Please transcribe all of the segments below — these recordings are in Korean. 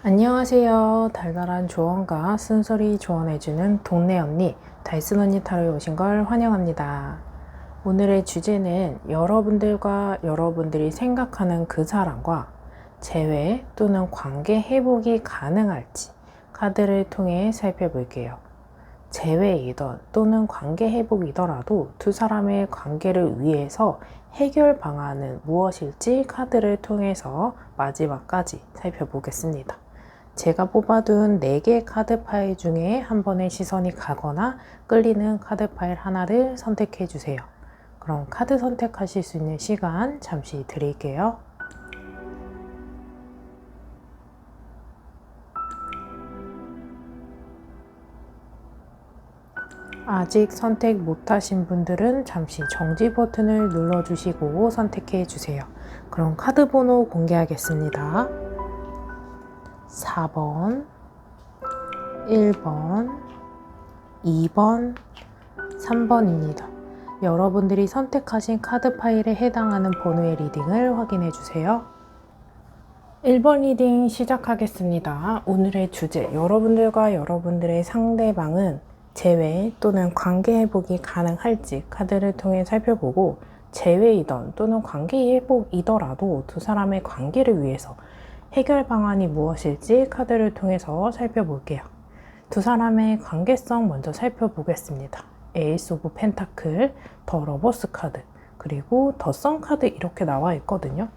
안녕하세요. 달달한 조언과 쓴소리 조언해주는 동네 언니, 달슨 언니 타로에 오신 걸 환영합니다. 오늘의 주제는 여러분들과 여러분들이 생각하는 그 사람과 재회 또는 관계 회복이 가능할지 카드를 통해 살펴볼게요. 재회이던 또는 관계 회복이더라도 두 사람의 관계를 위해서 해결 방안은 무엇일지 카드를 통해서 마지막까지 살펴보겠습니다. 제가 뽑아둔 4개 카드 파일 중에 한 번의 시선이 가거나 끌리는 카드 파일 하나를 선택해 주세요. 그럼 카드 선택하실 수 있는 시간 잠시 드릴게요. 아직 선택 못하신 분들은 잠시 정지 버튼을 눌러주시고 선택해 주세요. 그럼 카드 번호 공개하겠습니다. 4번, 1번, 2번, 3번입니다. 여러분들이 선택하신 카드 파일에 해당하는 번호의 리딩을 확인해 주세요. 1번 리딩 시작하겠습니다. 오늘의 주제, 여러분들과 여러분들의 상대방은 재회 또는 관계 회복이 가능할지 카드를 통해 살펴보고, 재회이던 또는 관계 회복이더라도 두 사람의 관계를 위해서 해결 방안이 무엇일지 카드를 통해서 살펴볼게요. 두 사람의 관계성 먼저 살펴보겠습니다. 에이스 오브 펜타클, 더 러버스 카드, 그리고 더 선 카드 이렇게 나와 있거든요.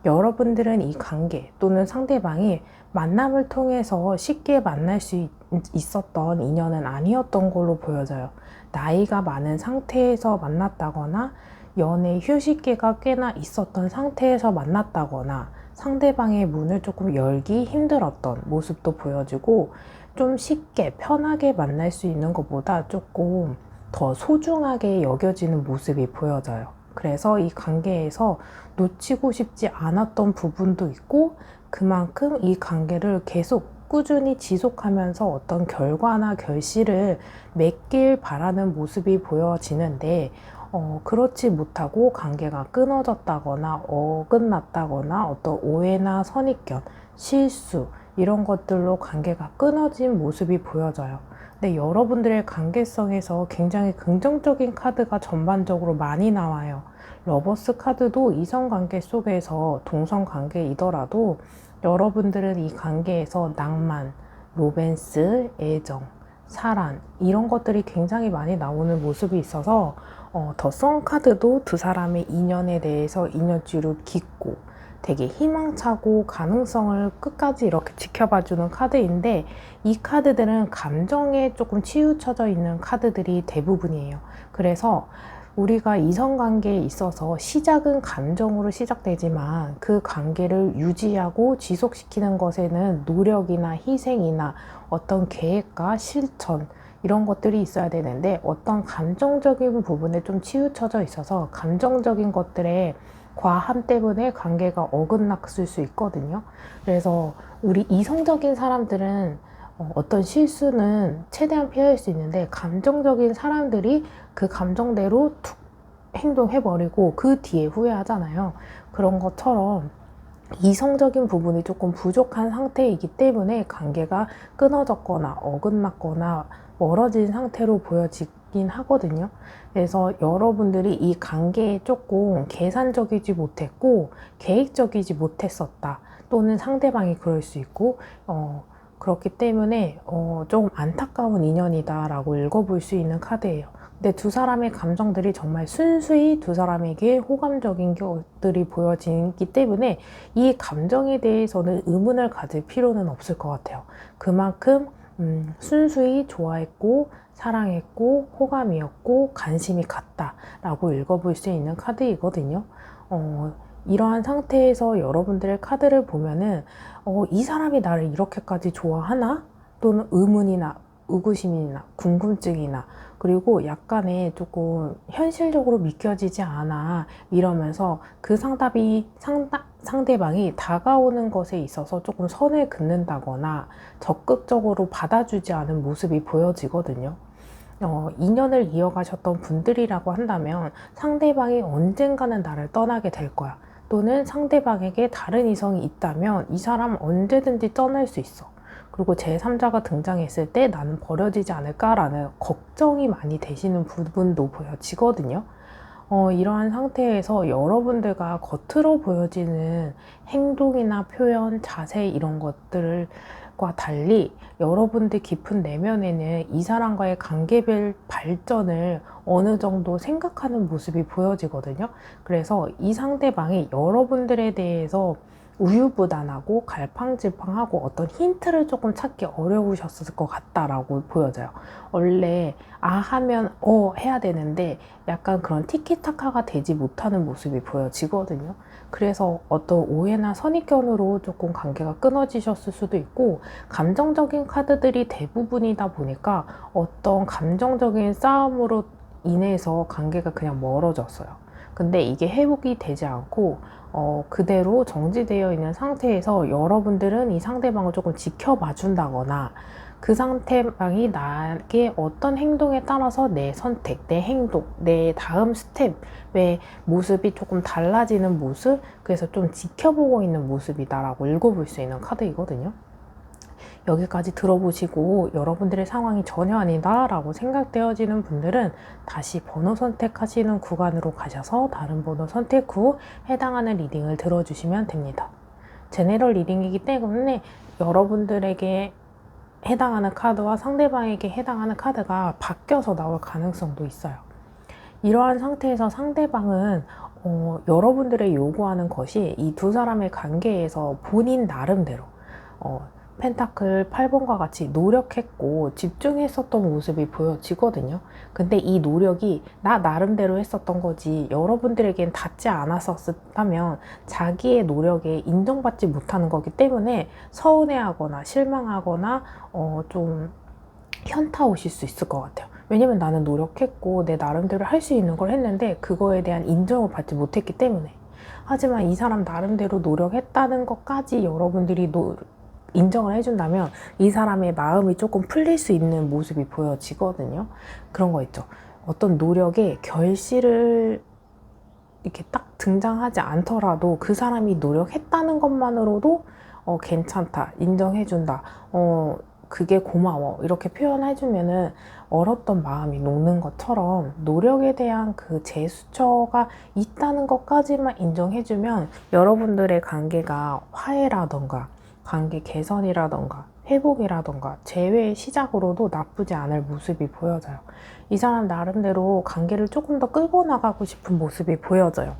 여러분들은 이 관계 또는 상대방이 만남을 통해서 쉽게 만날 수 있었던 인연은 아니었던 걸로 보여져요. 나이가 많은 상태에서 만났다거나 연애 휴식기가 꽤나 있었던 상태에서 만났다거나 상대방의 문을 조금 열기 힘들었던 모습도 보여지고, 좀 쉽게 편하게 만날 수 있는 것보다 조금 더 소중하게 여겨지는 모습이 보여져요. 그래서 이 관계에서 놓치고 싶지 않았던 부분도 있고, 그만큼 이 관계를 계속 꾸준히 지속하면서 어떤 결과나 결실을 맺길 바라는 모습이 보여지는데, 그렇지 못하고 관계가 끊어졌다거나 어긋났다거나 어떤 오해나 선입견, 실수 이런 것들로 관계가 끊어진 모습이 보여져요. 근데 여러분들의 관계성에서 굉장히 긍정적인 카드가 전반적으로 많이 나와요. 러버스 카드도 이성관계 속에서 동성관계이더라도 여러분들은 이 관계에서 낭만, 로맨스, 애정, 사랑 이런 것들이 굉장히 많이 나오는 모습이 있어서 더 선 카드도 두 사람의 인연에 대해서 인연줄을 깃고 되게 희망차고 가능성을 끝까지 이렇게 지켜봐주는 카드인데, 이 카드들은 감정에 조금 치우쳐져 있는 카드들이 대부분이에요. 그래서 우리가 이성관계에 있어서 시작은 감정으로 시작되지만 그 관계를 유지하고 지속시키는 것에는 노력이나 희생이나 어떤 계획과 실천 이런 것들이 있어야 되는데, 어떤 감정적인 부분에 좀 치우쳐져 있어서 감정적인 것들에 과함 때문에 관계가 어긋났을 수 있거든요. 그래서 우리 이성적인 사람들은 어떤 실수는 최대한 피할 수 있는데, 감정적인 사람들이 그 감정대로 툭 행동해버리고 그 뒤에 후회하잖아요. 그런 것처럼 이성적인 부분이 조금 부족한 상태이기 때문에 관계가 끊어졌거나 어긋났거나 멀어진 상태로 보여지긴 하거든요. 그래서 여러분들이 이 관계에 조금 계산적이지 못했고 계획적이지 못했었다, 또는 상대방이 그럴 수 있고 그렇기 때문에 조금 안타까운 인연이다 라고 읽어볼 수 있는 카드예요. 근데 두 사람의 감정들이 정말 순수히 두 사람에게 호감적인 것들이 보여지기 때문에 이 감정에 대해서는 의문을 가질 필요는 없을 것 같아요. 그만큼 순수히 좋아했고 사랑했고 호감이었고 관심이 갔다라고 읽어볼 수 있는 카드이거든요. 이러한 상태에서 여러분들의 카드를 보면은 이 사람이 나를 이렇게까지 좋아하나? 또는 의문이나 의구심이나 궁금증이나, 그리고 약간의 조금 현실적으로 믿겨지지 않아 이러면서 그 상대방이 다가오는 것에 있어서 조금 선을 긋는다거나 적극적으로 받아주지 않은 모습이 보여지거든요. 인연을 이어가셨던 분들이라고 한다면 상대방이 언젠가는 나를 떠나게 될 거야, 또는 상대방에게 다른 이성이 있다면 이 사람 언제든지 떠날 수 있어. 그리고 제3자가 등장했을 때 나는 버려지지 않을까라는 걱정이 많이 되시는 부분도 보여지거든요. 이러한 상태에서 여러분들과 겉으로 보여지는 행동이나 표현, 자세 이런 것들과 달리 여러분들 깊은 내면에는 이 사람과의 관계별 발전을 어느 정도 생각하는 모습이 보여지거든요. 그래서 이 상대방이 여러분들에 대해서 우유부단하고 갈팡질팡하고 어떤 힌트를 조금 찾기 어려우셨을 것 같다라고 보여져요. 원래 하면 해야 되는데 약간 그런 티키타카가 되지 못하는 모습이 보여지거든요. 그래서 어떤 오해나 선입견으로 조금 관계가 끊어지셨을 수도 있고, 감정적인 카드들이 대부분이다 보니까 어떤 감정적인 싸움으로 인해서 관계가 그냥 멀어졌어요. 근데 이게 회복이 되지 않고 그대로 정지되어 있는 상태에서 여러분들은 이 상대방을 조금 지켜봐 준다거나, 그 상대방이 나에게 어떤 행동에 따라서 내 선택, 내 행동, 내 다음 스텝의 모습이 조금 달라지는 모습, 그래서 좀 지켜보고 있는 모습이다라고 읽어볼 수 있는 카드이거든요. 여기까지 들어보시고 여러분들의 상황이 전혀 아니다 라고 생각되어지는 분들은 다시 번호 선택하시는 구간으로 가셔서 다른 번호 선택 후 해당하는 리딩을 들어주시면 됩니다. 제네럴 리딩이기 때문에 여러분들에게 해당하는 카드와 상대방에게 해당하는 카드가 바뀌어서 나올 가능성도 있어요. 이러한 상태에서 상대방은 여러분들의 요구하는 것이 이 두 사람의 관계에서 본인 나름대로 펜타클 8번과 같이 노력했고 집중했었던 모습이 보여지거든요. 근데 이 노력이 나 나름대로 했었던 거지 여러분들에겐 닿지 않았었다면 자기의 노력에 인정받지 못하는 거기 때문에 서운해하거나 실망하거나 좀 현타 오실 수 있을 것 같아요. 왜냐면 나는 노력했고 내 나름대로 할 수 있는 걸 했는데 그거에 대한 인정을 받지 못했기 때문에. 하지만 이 사람 나름대로 노력했다는 것까지 여러분들이 인정을 해준다면 이 사람의 마음이 조금 풀릴 수 있는 모습이 보여지거든요. 그런 거 있죠. 어떤 노력의 결실을 이렇게 딱 등장하지 않더라도 그 사람이 노력했다는 것만으로도 괜찮다, 인정해준다, 그게 고마워 이렇게 표현해주면은 얼었던 마음이 녹는 것처럼 노력에 대한 그 제스처가 있다는 것까지만 인정해주면 여러분들의 관계가 화해라던가 관계 개선이라던가 회복이라던가 재회의 시작으로도 나쁘지 않을 모습이 보여져요. 이 사람 나름대로 관계를 조금 더 끌고 나가고 싶은 모습이 보여져요.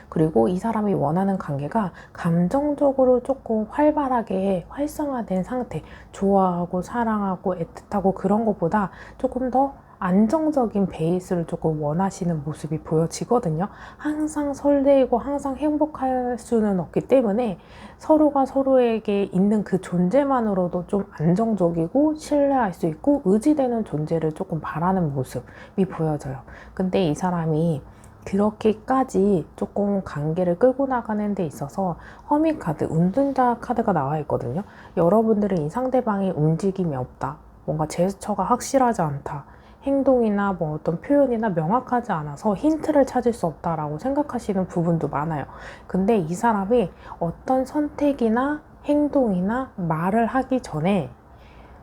그리고 이 사람이 원하는 관계가 감정적으로 조금 활발하게 활성화된 상태, 좋아하고 사랑하고 애틋하고 그런 것보다 조금 더 안정적인 베이스를 조금 원하시는 모습이 보여지거든요. 항상 설레이고 항상 행복할 수는 없기 때문에 서로가 서로에게 있는 그 존재만으로도 좀 안정적이고 신뢰할 수 있고 의지되는 존재를 조금 바라는 모습이 보여져요. 근데 이 사람이 그렇게까지 조금 관계를 끌고 나가는 데 있어서 허미 카드, 운둔자 카드가 나와 있거든요. 여러분들은 이 상대방이 움직임이 없다, 뭔가 제스처가 확실하지 않다, 행동이나 뭐 어떤 표현이나 명확하지 않아서 힌트를 찾을 수 없다라고 생각하시는 부분도 많아요. 근데 이 사람이 어떤 선택이나 행동이나 말을 하기 전에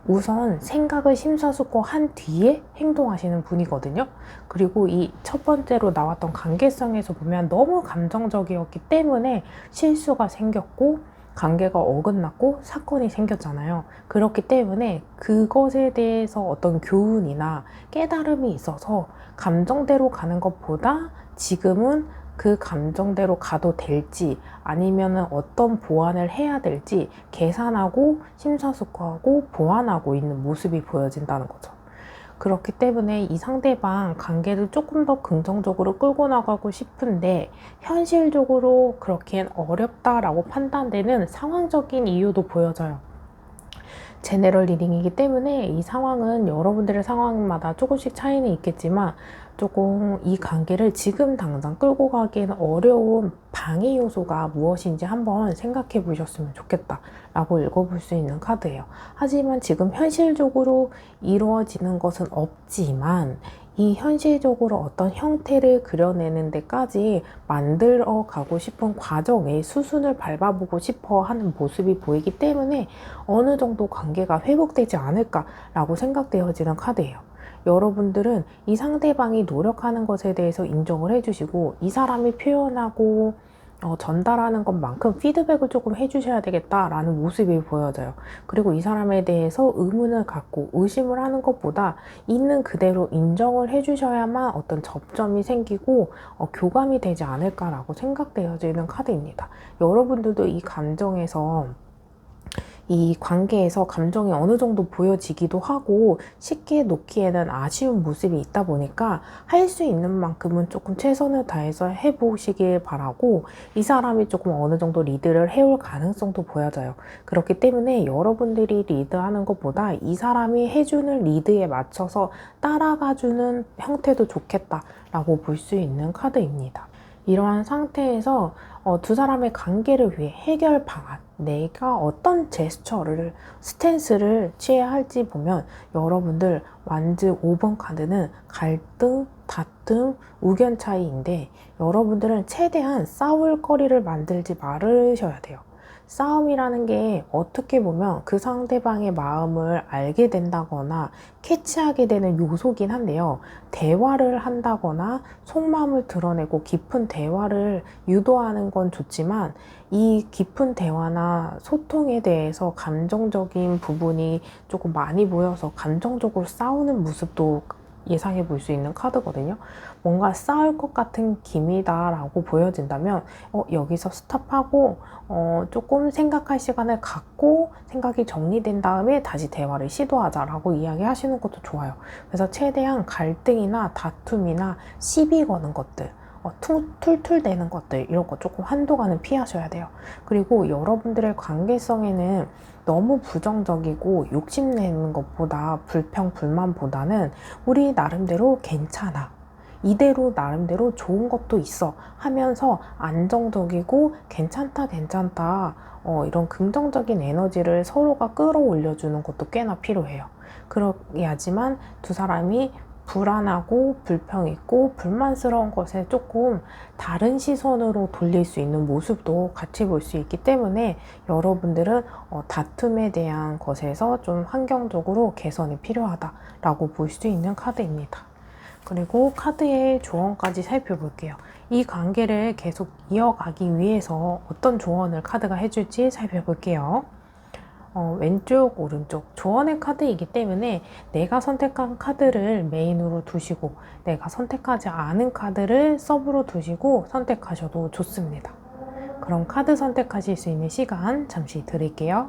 우선 생각을 심사숙고한 뒤에 행동하시는 분이거든요. 그리고 이 첫 번째로 나왔던 관계성에서 보면 너무 감정적이었기 때문에 실수가 생겼고 관계가 어긋났고 사건이 생겼잖아요. 그렇기 때문에 그것에 대해서 어떤 교훈이나 깨달음이 있어서 감정대로 가는 것보다 지금은 그 감정대로 가도 될지 아니면 어떤 보완을 해야 될지 계산하고 심사숙고하고 보완하고 있는 모습이 보여진다는 거죠. 그렇기 때문에 이 상대방 관계를 조금 더 긍정적으로 끌고 나가고 싶은데 현실적으로 그렇게는 어렵다라고 판단되는 상황적인 이유도 보여져요. 제네럴 리딩이기 때문에 이 상황은 여러분들의 상황마다 조금씩 차이는 있겠지만 조금 이 관계를 지금 당장 끌고 가기에는 어려운 방해 요소가 무엇인지 한번 생각해 보셨으면 좋겠다 라고 읽어볼 수 있는 카드예요. 하지만 지금 현실적으로 이루어지는 것은 없지만 이 현실적으로 어떤 형태를 그려내는 데까지 만들어 가고 싶은 과정의 수순을 밟아보고 싶어 하는 모습이 보이기 때문에 어느 정도 관계가 회복되지 않을까라고 생각되어지는 카드예요. 여러분들은 이 상대방이 노력하는 것에 대해서 인정을 해주시고 이 사람이 표현하고 전달하는 것만큼 피드백을 조금 해주셔야 되겠다라는 모습이 보여져요. 그리고 이 사람에 대해서 의문을 갖고 의심을 하는 것보다 있는 그대로 인정을 해주셔야만 어떤 접점이 생기고 교감이 되지 않을까라고 생각되어지는 카드입니다. 여러분들도 이 감정에서 이 관계에서 감정이 어느 정도 보여지기도 하고 쉽게 놓기에는 아쉬운 모습이 있다 보니까 할 수 있는 만큼은 조금 최선을 다해서 해보시길 바라고 이 사람이 조금 어느 정도 리드를 해올 가능성도 보여져요. 그렇기 때문에 여러분들이 리드하는 것보다 이 사람이 해주는 리드에 맞춰서 따라가주는 형태도 좋겠다라고 볼 수 있는 카드입니다. 이러한 상태에서 두 사람의 관계를 위해 해결 방안, 내가 어떤 제스처를, 스탠스를 취해야 할지 보면 여러분들 완즈 5번 카드는 갈등, 다툼, 의견 차이인데 여러분들은 최대한 싸울 거리를 만들지 말으셔야 돼요. 싸움이라는 게 어떻게 보면 그 상대방의 마음을 알게 된다거나 캐치하게 되는 요소긴 한데요. 대화를 한다거나 속마음을 드러내고 깊은 대화를 유도하는 건 좋지만 이 깊은 대화나 소통에 대해서 감정적인 부분이 조금 많이 보여서 감정적으로 싸우는 모습도 예상해 볼 수 있는 카드거든요. 뭔가 싸울 것 같은 기미다 라고 보여진다면 여기서 스탑하고 조금 생각할 시간을 갖고 생각이 정리된 다음에 다시 대화를 시도하자 라고 이야기하시는 것도 좋아요. 그래서 최대한 갈등이나 다툼이나 시비 거는 것들, 툴툴대는 것들, 이런 거 조금 한동안은 피하셔야 돼요. 그리고 여러분들의 관계성에는 너무 부정적이고 욕심내는 것보다 불평, 불만보다는 우리 나름대로 괜찮아, 이대로 나름대로 좋은 것도 있어 하면서 안정적이고 괜찮다, 괜찮다, 이런 긍정적인 에너지를 서로가 끌어올려주는 것도 꽤나 필요해요. 그래야지만 두 사람이 불안하고 불평 있고 불만스러운 것에 조금 다른 시선으로 돌릴 수 있는 모습도 같이 볼 수 있기 때문에 여러분들은 다툼에 대한 것에서 좀 환경적으로 개선이 필요하다라고 볼 수 있는 카드입니다. 그리고 카드의 조언까지 살펴볼게요. 이 관계를 계속 이어가기 위해서 어떤 조언을 카드가 해줄지 살펴볼게요. 왼쪽, 오른쪽 조언의 카드이기 때문에 내가 선택한 카드를 메인으로 두시고 내가 선택하지 않은 카드를 서브로 두시고 선택하셔도 좋습니다. 그럼 카드 선택하실 수 있는 시간 잠시 드릴게요.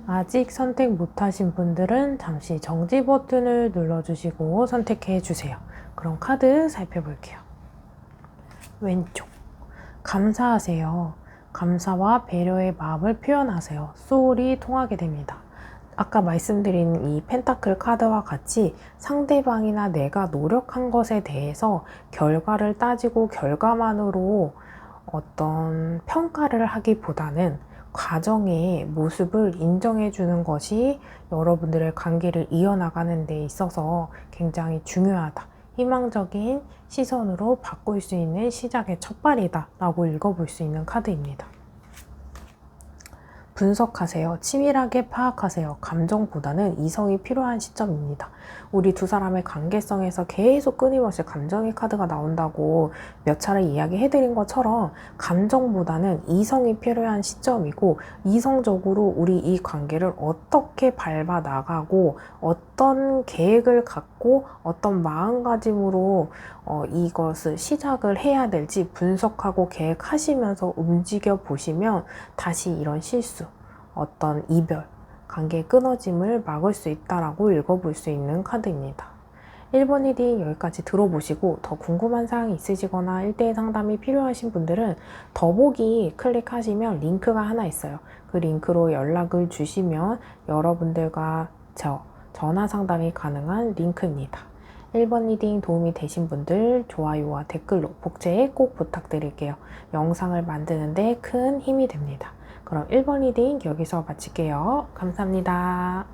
아직 선택 못하신 분들은 잠시 정지 버튼을 눌러주시고 선택해 주세요. 그럼 카드 살펴볼게요. 왼쪽, 감사하세요. 감사와 배려의 마음을 표현하세요. 소울이 통하게 됩니다. 아까 말씀드린 이 펜타클 카드와 같이 상대방이나 내가 노력한 것에 대해서 결과를 따지고 결과만으로 어떤 평가를 하기보다는 과정의 모습을 인정해 주는 것이 여러분들의 관계를 이어나가는 데 있어서 굉장히 중요하다. 희망적인 시선으로 바꿀 수 있는 시작의 첫발이다 라고 읽어볼 수 있는 카드입니다. 분석하세요. 치밀하게 파악하세요. 감정보다는 이성이 필요한 시점입니다. 우리 두 사람의 관계성에서 계속 끊임없이 감정의 카드가 나온다고 몇 차례 이야기해드린 것처럼 감정보다는 이성이 필요한 시점이고 이성적으로 우리 이 관계를 어떻게 밟아 나가고 어떤 계획을 갖고 어떤 마음가짐으로 이것을 시작을 해야 될지 분석하고 계획하시면서 움직여 보시면 다시 이런 실수, 어떤 이별, 관계 끊어짐을 막을 수 있다라고 읽어볼 수 있는 카드입니다. 1번 리딩 여기까지 들어보시고 더 궁금한 사항이 있으시거나 1대1 상담이 필요하신 분들은 더보기 클릭하시면 링크가 하나 있어요. 그 링크로 연락을 주시면 여러분들과 전화 상담이 가능한 링크입니다. 1번 리딩 도움이 되신 분들 좋아요와 댓글로 복제 꼭 부탁드릴게요. 영상을 만드는 데 큰 힘이 됩니다. 그럼 1번 리딩 여기서 마칠게요. 감사합니다.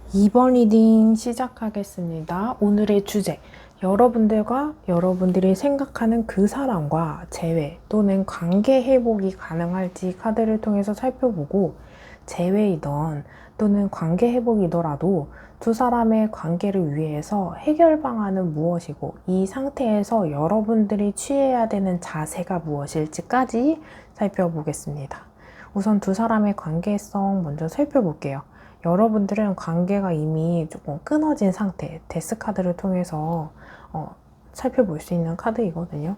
2번 리딩 시작하겠습니다. 오늘의 주제, 여러분들과 여러분들이 생각하는 그 사람과 재회 또는 관계 회복이 가능할지 카드를 통해서 살펴보고, 재회이던 또는 관계 회복이더라도 두 사람의 관계를 위해서 해결 방안은 무엇이고 이 상태에서 여러분들이 취해야 되는 자세가 무엇일지까지 살펴보겠습니다. 우선 두 사람의 관계성 먼저 살펴볼게요. 여러분들은 관계가 이미 조금 끊어진 상태, 데스 카드를 통해서 살펴볼 수 있는 카드이거든요.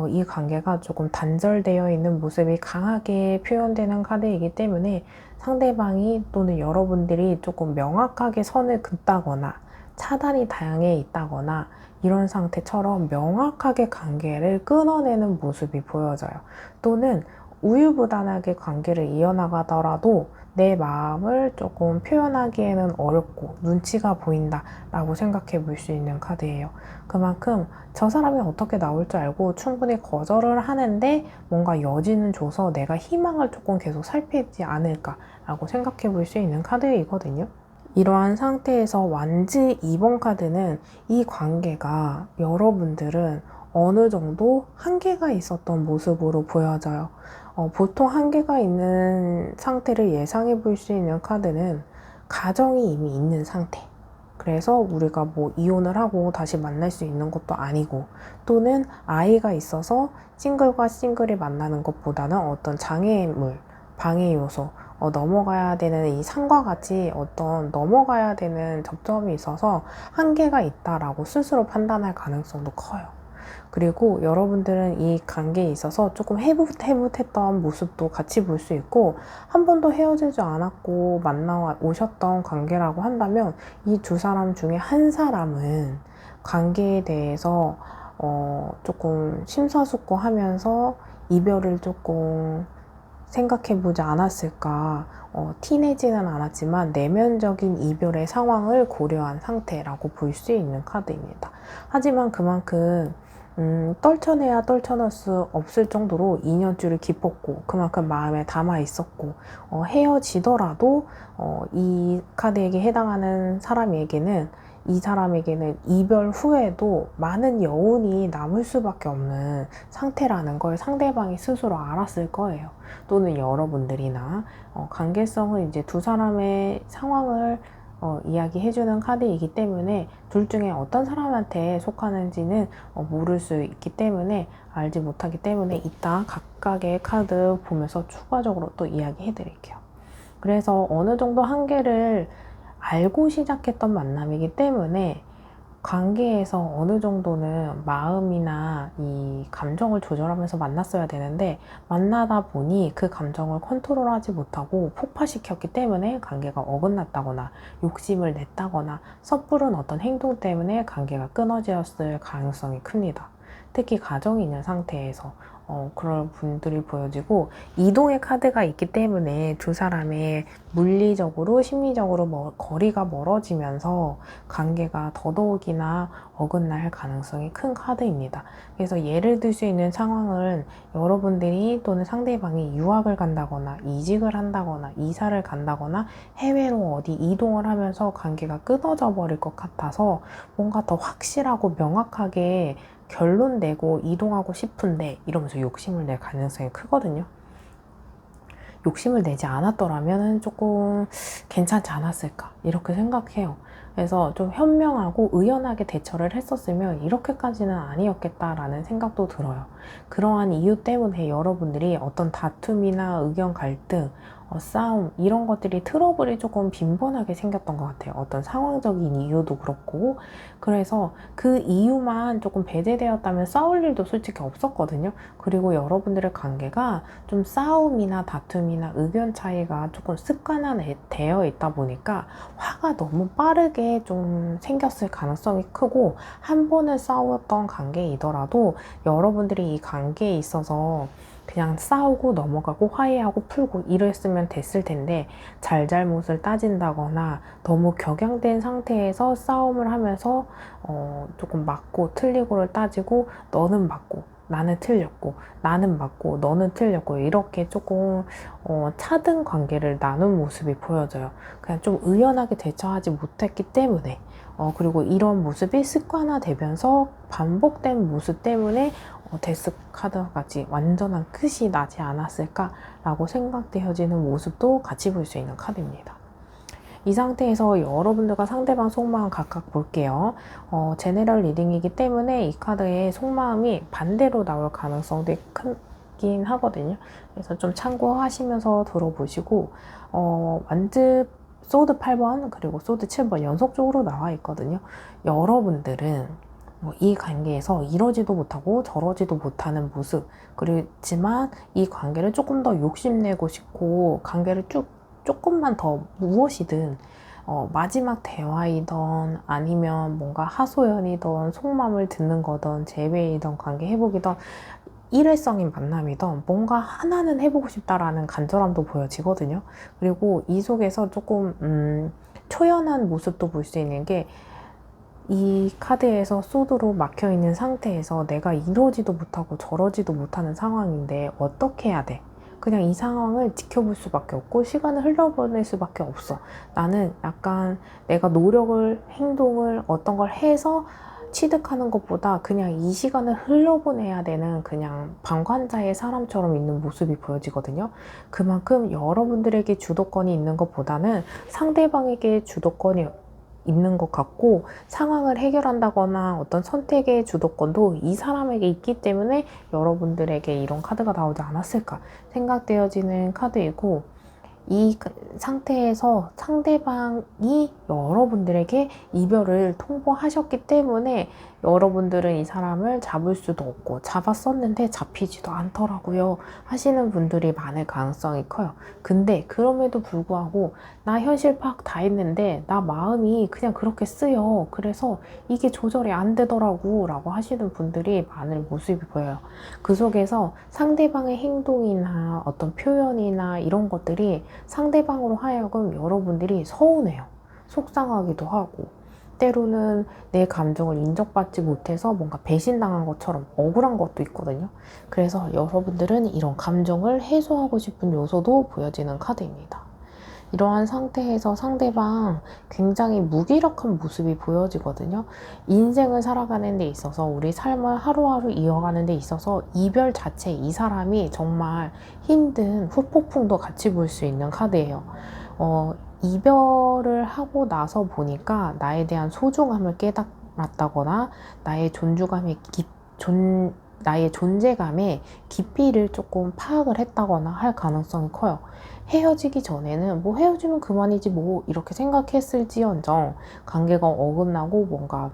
이 관계가 조금 단절되어 있는 모습이 강하게 표현되는 카드이기 때문에 상대방이 또는 여러분들이 조금 명확하게 선을 긋다거나 차단이 다양해 있다거나 이런 상태처럼 명확하게 관계를 끊어내는 모습이 보여져요. 또는 우유부단하게 관계를 이어나가더라도 내 마음을 조금 표현하기에는 어렵고 눈치가 보인다 라고 생각해 볼 수 있는 카드예요. 그만큼 저 사람이 어떻게 나올 줄 알고 충분히 거절을 하는데 뭔가 여지는 줘서 내가 희망을 조금 계속 살피지 않을까 라고 생각해 볼 수 있는 카드이거든요. 이러한 상태에서 완지 2번 카드는 이 관계가 여러분들은 어느 정도 한계가 있었던 모습으로 보여져요. 보통 한계가 있는 상태를 예상해 볼 수 있는 카드는 가정이 이미 있는 상태. 그래서 우리가 뭐 이혼을 하고 다시 만날 수 있는 것도 아니고, 또는 아이가 있어서 싱글과 싱글이 만나는 것보다는 어떤 장애물, 방해 요소, 넘어가야 되는 이 산과 같이 어떤 넘어가야 되는 접점이 있어서 한계가 있다라고 스스로 판단할 가능성도 커요. 그리고 여러분들은 이 관계에 있어서 조금 해붓했던 모습도 같이 볼 수 있고, 한 번도 헤어지지 않았고 만나 오셨던 관계라고 한다면 이 두 사람 중에 한 사람은 관계에 대해서 조금 심사숙고하면서 이별을 조금 생각해보지 않았을까. 티내지는 않았지만 내면적인 이별의 상황을 고려한 상태라고 볼 수 있는 카드입니다. 하지만 그만큼 떨쳐내야 떨쳐낼 수 없을 정도로 인연줄이 깊었고 그만큼 마음에 담아 있었고, 헤어지더라도 이 카드에게 해당하는 사람에게는 이 사람에게는 이별 후에도 많은 여운이 남을 수밖에 없는 상태라는 걸 상대방이 스스로 알았을 거예요. 또는 여러분들이나 관계성은 이제 두 사람의 상황을 이야기해주는 카드이기 때문에 둘 중에 어떤 사람한테 속하는지는 모를 수 있기 때문에, 알지 못하기 때문에 이따 각각의 카드 보면서 추가적으로 또 이야기해 드릴게요. 그래서 어느 정도 한계를 알고 시작했던 만남이기 때문에 관계에서 어느 정도는 마음이나 이 감정을 조절하면서 만났어야 되는데, 만나다 보니 그 감정을 컨트롤하지 못하고 폭파시켰기 때문에 관계가 어긋났다거나 욕심을 냈다거나 섣부른 어떤 행동 때문에 관계가 끊어졌을 가능성이 큽니다. 특히 가정이 있는 상태에서 그런 분들이 보여지고, 이동의 카드가 있기 때문에 두 사람의 물리적으로 심리적으로 거리가 멀어지면서 관계가 더더욱이나 어긋날 가능성이 큰 카드입니다. 그래서 예를 들 수 있는 상황은 여러분들이 또는 상대방이 유학을 간다거나 이직을 한다거나 이사를 간다거나 해외로 어디 이동을 하면서 관계가 끊어져 버릴 것 같아서 뭔가 더 확실하고 명확하게 결론 내고 이동하고 싶은데 이러면서 욕심을 낼 가능성이 크거든요. 욕심을 내지 않았더라면 조금 괜찮지 않았을까 이렇게 생각해요. 그래서 좀 현명하고 의연하게 대처를 했었으면 이렇게까지는 아니었겠다라는 생각도 들어요. 그러한 이유 때문에 여러분들이 어떤 다툼이나 의견 갈등, 싸움 이런 것들이 트러블이 조금 빈번하게 생겼던 것 같아요. 어떤 상황적인 이유도 그렇고. 그래서 그 이유만 조금 배제되었다면 싸울 일도 솔직히 없었거든요. 그리고 여러분들의 관계가 좀 싸움이나 다툼이나 의견 차이가 조금 습관화되어 있다 보니까 화가 너무 빠르게 좀 생겼을 가능성이 크고, 한 번을 싸웠던 관계이더라도 여러분들이 이 관계에 있어서 그냥 싸우고 넘어가고 화해하고 풀고 이랬으면 됐을 텐데, 잘잘못을 따진다거나 너무 격양된 상태에서 싸움을 하면서 조금 맞고 틀리고를 따지고 너는 맞고 나는 틀렸고 나는 맞고 너는 틀렸고 이렇게 조금 차등 관계를 나눈 모습이 보여져요. 그냥 좀 의연하게 대처하지 못했기 때문에 그리고 이런 모습이 습관화되면서 반복된 모습 때문에 데스 카드까지 완전한 끝이 나지 않았을까라고 생각되어지는 모습도 같이 볼 수 있는 카드입니다. 이 상태에서 여러분들과 상대방 속마음 각각 볼게요. 제네럴 리딩이기 때문에 이 카드의 속마음이 반대로 나올 가능성도 크긴 하거든요. 그래서 좀 참고하시면서 들어보시고 완즈 소드 8번 그리고 소드 7번 연속적으로 나와 있거든요. 여러분들은 이 관계에서 이러지도 못하고 저러지도 못하는 모습, 그렇지만 이 관계를 조금 더 욕심내고 싶고 관계를 조금만 더 무엇이든 마지막 대화이던 아니면 뭔가 하소연이던 속마음을 듣는 거던 재회이던 관계 회복이던 일회성인 만남이던 뭔가 하나는 해보고 싶다라는 간절함도 보여지거든요. 그리고 이 속에서 조금 초연한 모습도 볼 수 있는 게 이 카드에서 소드로 막혀있는 상태에서 내가 이러지도 못하고 저러지도 못하는 상황인데 어떻게 해야 돼? 그냥 이 상황을 지켜볼 수밖에 없고 시간을 흘려보낼 수밖에 없어. 나는 약간 내가 노력을, 행동을 어떤 걸 해서 취득하는 것보다 그냥 이 시간을 흘려보내야 되는 그냥 방관자의 사람처럼 있는 모습이 보여지거든요. 그만큼 여러분들에게 주도권이 있는 것보다는 상대방에게 주도권이 있는 것 같고 상황을 해결한다거나 어떤 선택의 주도권도 이 사람에게 있기 때문에 여러분들에게 이런 카드가 나오지 않았을까 생각되어지는 카드이고, 이 상태에서 상대방이 여러분들에게 이별을 통보하셨기 때문에 여러분들은 이 사람을 잡을 수도 없고 잡았었는데 잡히지도 않더라고요 하시는 분들이 많을 가능성이 커요. 근데 그럼에도 불구하고 나 현실 파악 다 했는데 나 마음이 그냥 그렇게 쓰여, 그래서 이게 조절이 안 되더라고 라고 하시는 분들이 많을 모습이 보여요. 그 속에서 상대방의 행동이나 어떤 표현이나 이런 것들이 상대방으로 하여금 여러분들이 서운해요. 속상하기도 하고 때로는 내 감정을 인정받지 못해서 뭔가 배신당한 것처럼 억울한 것도 있거든요. 그래서 여러분들은 이런 감정을 해소하고 싶은 요소도 보여지는 카드입니다. 이러한 상태에서 상대방 굉장히 무기력한 모습이 보여지거든요. 인생을 살아가는 데 있어서 우리 삶을 하루하루 이어가는 데 있어서 이별 자체, 이 사람이 정말 힘든 후폭풍도 같이 볼 수 있는 카드예요. 이별을 하고 나서 보니까 나에 대한 소중함을 깨달았다거나 나의 나의 존재감의 깊이를 조금 파악을 했다거나 할 가능성이 커요. 헤어지기 전에는 뭐 헤어지면 그만이지 뭐 이렇게 생각했을지언정 관계가 어긋나고 뭔가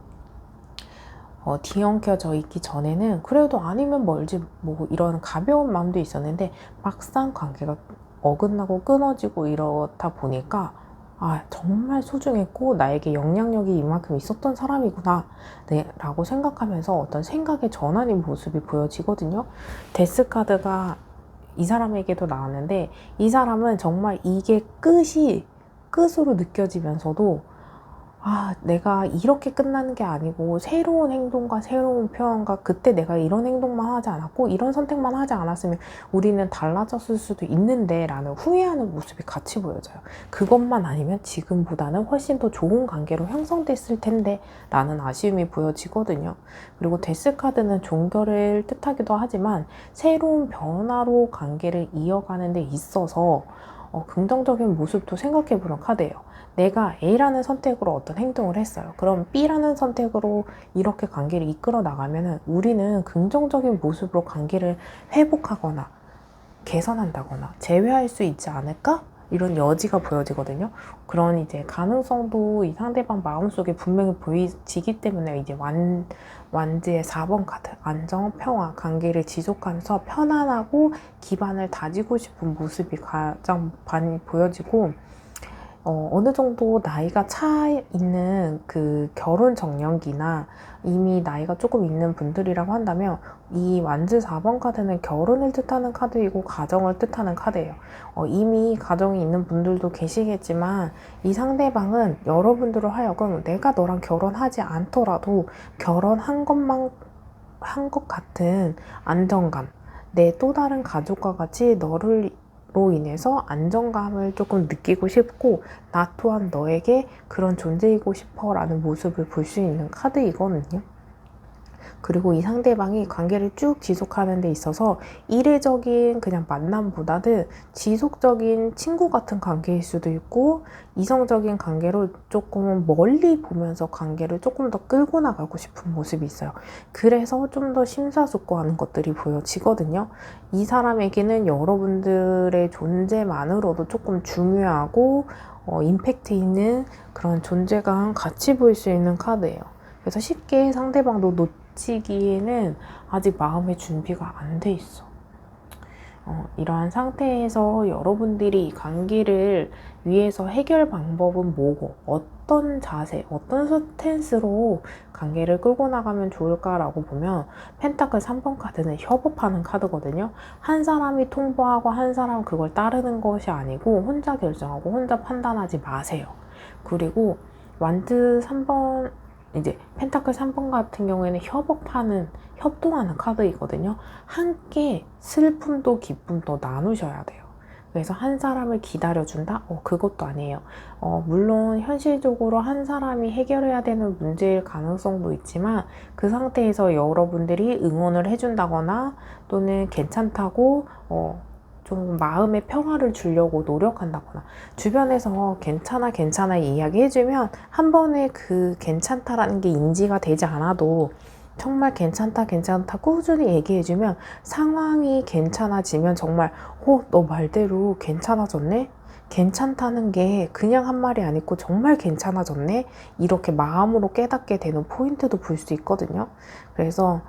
뒤엉켜져 있기 전에는 그래도 아니면 멀지 뭐 이런 가벼운 마음도 있었는데 막상 관계가 어긋나고 끊어지고 이렇다 보니까 정말 소중했고 나에게 영향력이 이만큼 있었던 사람이구나 라고 생각하면서 어떤 생각의 전환의 모습이 보여지거든요. 데스 카드가 이 사람에게도 나왔는데 이 사람은 정말 이게 끝으로 느껴지면서도 내가 이렇게 끝나는 게 아니고 새로운 행동과 새로운 표현과 그때 내가 이런 행동만 하지 않았고 이런 선택만 하지 않았으면 우리는 달라졌을 수도 있는데 라는 후회하는 모습이 같이 보여져요. 그것만 아니면 지금보다는 훨씬 더 좋은 관계로 형성됐을 텐데 라는 아쉬움이 보여지거든요. 그리고 데스 카드는 종결을 뜻하기도 하지만 새로운 변화로 관계를 이어가는 데 있어서 긍정적인 모습도 생각해보는 카드예요. 내가 A라는 선택으로 어떤 행동을 했어요. 그럼 B라는 선택으로 이렇게 관계를 이끌어 나가면은 우리는 긍정적인 모습으로 관계를 회복하거나 개선한다거나 재회할 수 있지 않을까? 이런 여지가 보여지거든요. 그런 이제 가능성도 이 상대방 마음속에 분명히 보이지기 때문에 이제 완즈의 4번 카드, 안정, 평화, 관계를 지속하면서 편안하고 기반을 다지고 싶은 모습이 가장 많이 보여지고, 어느 정도 나이가 차 있는 그 결혼 정년기나 이미 나이가 조금 있는 분들이라고 한다면 이 완즈 4번 카드는 결혼을 뜻하는 카드이고 가정을 뜻하는 카드예요. 이미 가정이 있는 분들도 계시겠지만 이 상대방은 여러분들로 하여금 내가 너랑 결혼하지 않더라도 결혼한 것만 한 것 같은 안정감, 내 또 다른 가족과 같이 너를 로 인해서 안정감을 조금 느끼고 싶고 나 또한 너에게 그런 존재이고 싶어 라는 모습을 볼 수 있는 카드이거든요. 그리고 이 상대방이 관계를 쭉 지속하는 데 있어서 이례적인 그냥 만남보다는 지속적인 친구 같은 관계일 수도 있고 이성적인 관계로 조금 멀리 보면서 관계를 조금 더 끌고 나가고 싶은 모습이 있어요. 그래서 좀 더 심사숙고하는 것들이 보여지거든요. 이 사람에게는 여러분들의 존재만으로도 조금 중요하고 임팩트 있는 그런 존재감 같이 보일 수 있는 카드예요. 그래서 쉽게 상대방도 놓치기에는 아직 마음의 준비가 안 돼 있어. 이러한 상태에서 여러분들이 관계를 위해서 해결 방법은 뭐고 어떤 자세, 어떤 스탠스로 관계를 끌고 나가면 좋을까라고 보면 펜타클 3번 카드는 협업하는 카드거든요. 한 사람이 통보하고 한 사람 그걸 따르는 것이 아니고 혼자 결정하고 혼자 판단하지 마세요. 그리고 완드 3번 이제 펜타클 3번 같은 경우에는 협동하는 카드이거든요. 함께 슬픔도 기쁨도 나누셔야 돼요. 그래서 한 사람을 기다려준다? 그것도 아니에요. 물론 현실적으로 한 사람이 해결해야 되는 문제일 가능성도 있지만 그 상태에서 여러분들이 응원을 해준다거나 또는 괜찮다고 좀 마음의 평화를 주려고 노력한다거나 주변에서 괜찮아 이야기해주면 한 번에 그 괜찮다라는 게 인지가 되지 않아도 정말 괜찮다 꾸준히 얘기해주면 상황이 괜찮아지면 정말 너 말대로 괜찮아졌네? 괜찮다는 게 그냥 한 말이 아니고 정말 괜찮아졌네? 이렇게 마음으로 깨닫게 되는 포인트도 볼 수 있거든요. 그래서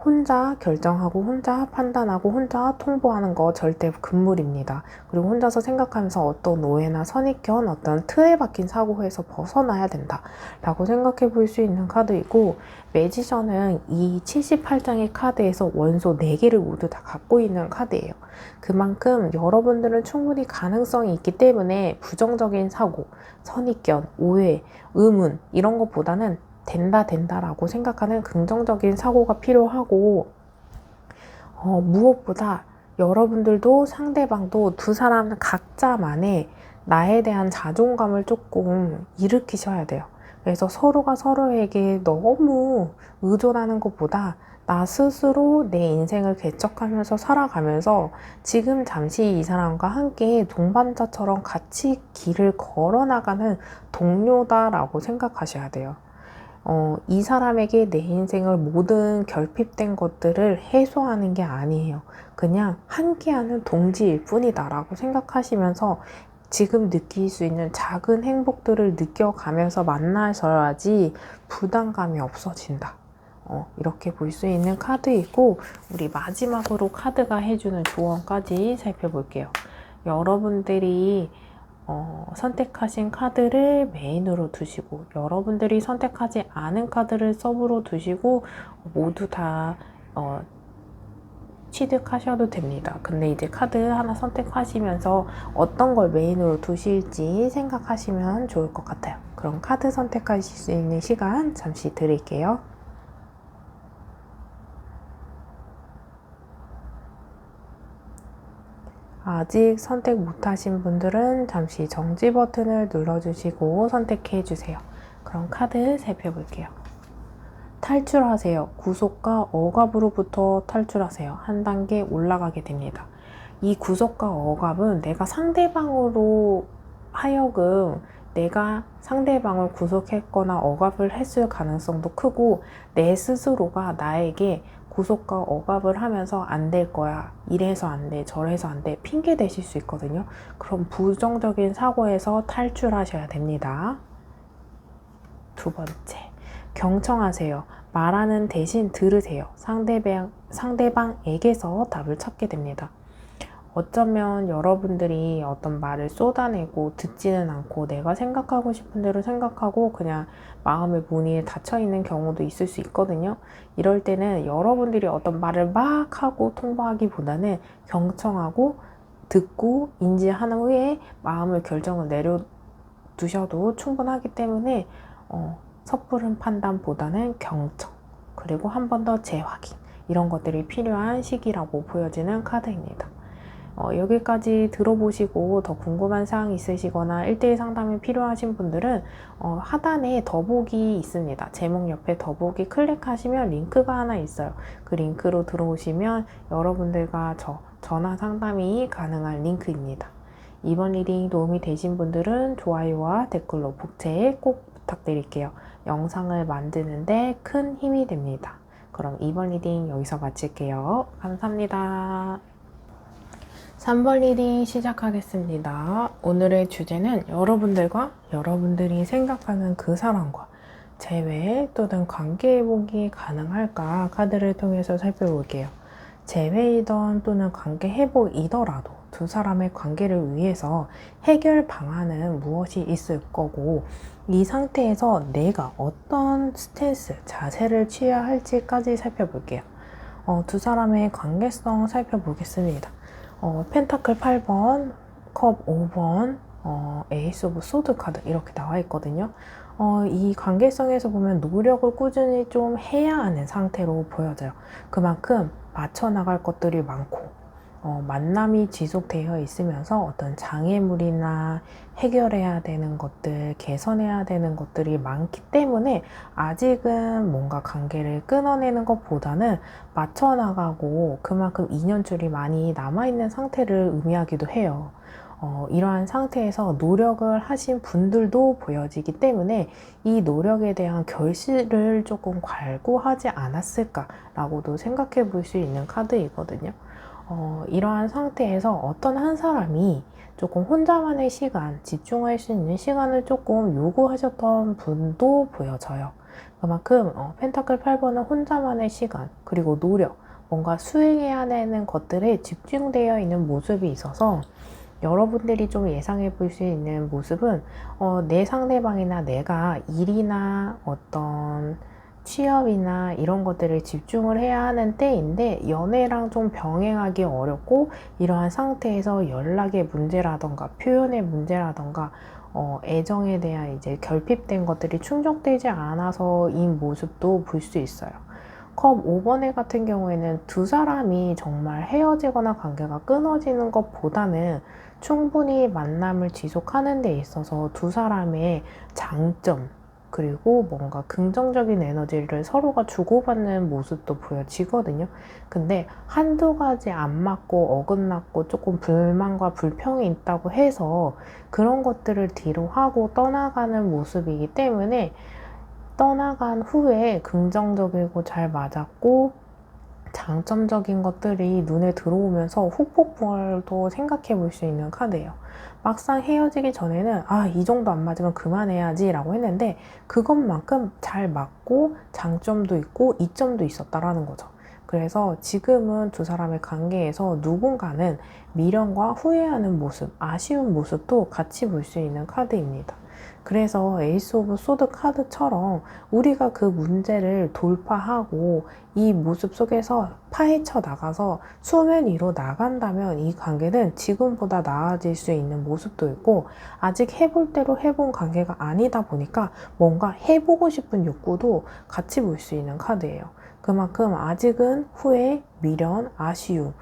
혼자 결정하고 혼자 판단하고 혼자 통보하는 거 절대 금물입니다. 그리고 혼자서 생각하면서 어떤 오해나 선입견, 어떤 틀에 박힌 사고에서 벗어나야 된다 라고 생각해 볼 수 있는 카드이고 매지션은 이 78장의 카드에서 원소 4개를 모두 다 갖고 있는 카드예요. 그만큼 여러분들은 충분히 가능성이 있기 때문에 부정적인 사고, 선입견, 오해, 의문 이런 것보다는 된다라고 생각하는 긍정적인 사고가 필요하고 무엇보다 여러분들도 상대방도 두 사람 각자만의 나에 대한 자존감을 조금 일으키셔야 돼요. 그래서 서로가 서로에게 너무 의존하는 것보다 나 스스로 내 인생을 개척하면서 살아가면서 지금 잠시 이 사람과 함께 동반자처럼 같이 길을 걸어나가는 동료다라고 생각하셔야 돼요. 이 사람에게 내 인생을 모든 결핍된 것들을 해소하는 게 아니에요. 그냥 함께하는 동지일 뿐이다 라고 생각하시면서 지금 느낄 수 있는 작은 행복들을 느껴가면서 만나셔야지 부담감이 없어진다. 이렇게 볼 수 있는 카드이고 우리 마지막으로 카드가 해주는 조언까지 살펴볼게요. 여러분들이 선택하신 카드를 메인으로 두시고 여러분들이 선택하지 않은 카드를 서브로 두시고 모두 다 취득하셔도 됩니다. 근데 이제 카드 하나 선택하시면서 어떤 걸 메인으로 두실지 생각하시면 좋을 것 같아요. 그럼 카드 선택하실 수 있는 시간 잠시 드릴게요. 아직 선택 못하신 분들은 잠시 정지 버튼을 눌러주시고 선택해 주세요. 그럼 카드 살펴볼게요. 탈출하세요. 구속과 억압으로부터 탈출하세요. 한 단계 올라가게 됩니다. 이 구속과 억압은 내가 상대방으로 하여금 내가 상대방을 구속했거나 억압을 했을 가능성도 크고 내 스스로가 나에게 구속과 억압을 하면서 안 될 거야. 이래서 안 돼. 저래서 안 돼. 핑계 대실 수 있거든요. 그럼 부정적인 사고에서 탈출하셔야 됩니다. 두 번째, 경청하세요. 말하는 대신 들으세요. 상대방에게서 답을 찾게 됩니다. 어쩌면 여러분들이 어떤 말을 쏟아내고 듣지는 않고 내가 생각하고 싶은 대로 생각하고 그냥 마음의 문이 닫혀있는 경우도 있을 수 있거든요. 이럴 때는 여러분들이 어떤 말을 막 하고 통보하기보다는 경청하고 듣고 인지한 후에 마음을 결정을 내려두셔도 충분하기 때문에 섣부른 판단보다는 경청 그리고 한 번 더 재확인, 이런 것들이 필요한 시기라고 보여지는 카드입니다. 여기까지 들어보시고 더 궁금한 사항 있으시거나 1대1 상담이 필요하신 분들은 하단에 더보기 있습니다. 제목 옆에 더보기 클릭하시면 링크가 하나 있어요. 그 링크로 들어오시면 여러분들과 전화 상담이 가능한 링크입니다. 이번 리딩이 도움이 되신 분들은 좋아요와 댓글로 복제 꼭 부탁드릴게요. 영상을 만드는데 큰 힘이 됩니다. 그럼 이번 리딩 여기서 마칠게요. 감사합니다. 3번 리딩 시작하겠습니다. 오늘의 주제는 여러분들과 여러분들이 생각하는 그 사람과 재회 또는 관계 회복이 가능할까 카드를 통해서 살펴볼게요. 재회이던 또는 관계 회복이더라도 두 사람의 관계를 위해서 해결 방안은 무엇이 있을 거고, 이 상태에서 내가 어떤 스탠스, 자세를 취해야 할지까지 살펴볼게요. 두 사람의 관계성 살펴보겠습니다. 펜타클 8번, 컵 5번, 에이스 오브 소드 카드 이렇게 나와 있거든요. 이 관계성에서 보면 노력을 꾸준히 좀 해야 하는 상태로 보여져요. 그만큼 맞춰 나갈 것들이 많고, 만남이 지속되어 있으면서 어떤 장애물이나 해결해야 되는 것들, 개선해야 되는 것들이 많기 때문에 아직은 뭔가 관계를 끊어내는 것보다는 맞춰 나가고 그만큼 인연줄이 많이 남아있는 상태를 의미하기도 해요. 이러한 상태에서 노력을 하신 분들도 보여지기 때문에 이 노력에 대한 결실을 조금 갈구하지 않았을까라고도 생각해 볼 수 있는 카드이거든요. 이러한 상태에서 어떤 한 사람이 조금 혼자만의 시간, 집중할 수 있는 시간을 조금 요구하셨던 분도 보여져요. 그만큼 펜타클 8번은 혼자만의 시간, 그리고 노력, 뭔가 수행해야 되는 것들에 집중되어 있는 모습이 있어서 여러분들이 좀 예상해 볼 수 있는 모습은 내 상대방이나 내가 일이나 어떤 취업이나 이런 것들을 집중을 해야 하는 때인데 연애랑 좀 병행하기 어렵고, 이러한 상태에서 연락의 문제라던가 표현의 문제라던가 애정에 대한 이제 결핍된 것들이 충족되지 않아서인 모습도 볼 수 있어요. 컵 5번에 같은 경우에는 두 사람이 정말 헤어지거나 관계가 끊어지는 것보다는 충분히 만남을 지속하는 데 있어서 두 사람의 장점, 그리고 뭔가 긍정적인 에너지를 서로가 주고받는 모습도 보여지거든요. 근데 한두 가지 안 맞고 어긋났고 조금 불만과 불평이 있다고 해서 그런 것들을 뒤로 하고 떠나가는 모습이기 때문에 떠나간 후에 긍정적이고 잘 맞았고 장점적인 것들이 눈에 들어오면서 후폭풍도 생각해 볼 수 있는 카드예요. 막상 헤어지기 전에는 이 정도 안 맞으면 그만해야지 라고 했는데 그것만큼 잘 맞고 장점도 있고 이점도 있었다라는 거죠. 그래서 지금은 두 사람의 관계에서 누군가는 미련과 후회하는 모습, 아쉬운 모습도 같이 볼 수 있는 카드입니다. 그래서 에이스 오브 소드 카드처럼 우리가 그 문제를 돌파하고 이 모습 속에서 파헤쳐 나가서 수면 위로 나간다면 이 관계는 지금보다 나아질 수 있는 모습도 있고, 아직 해볼 대로 해본 관계가 아니다 보니까 뭔가 해보고 싶은 욕구도 같이 볼 수 있는 카드예요. 그만큼 아직은 후회, 미련, 아쉬움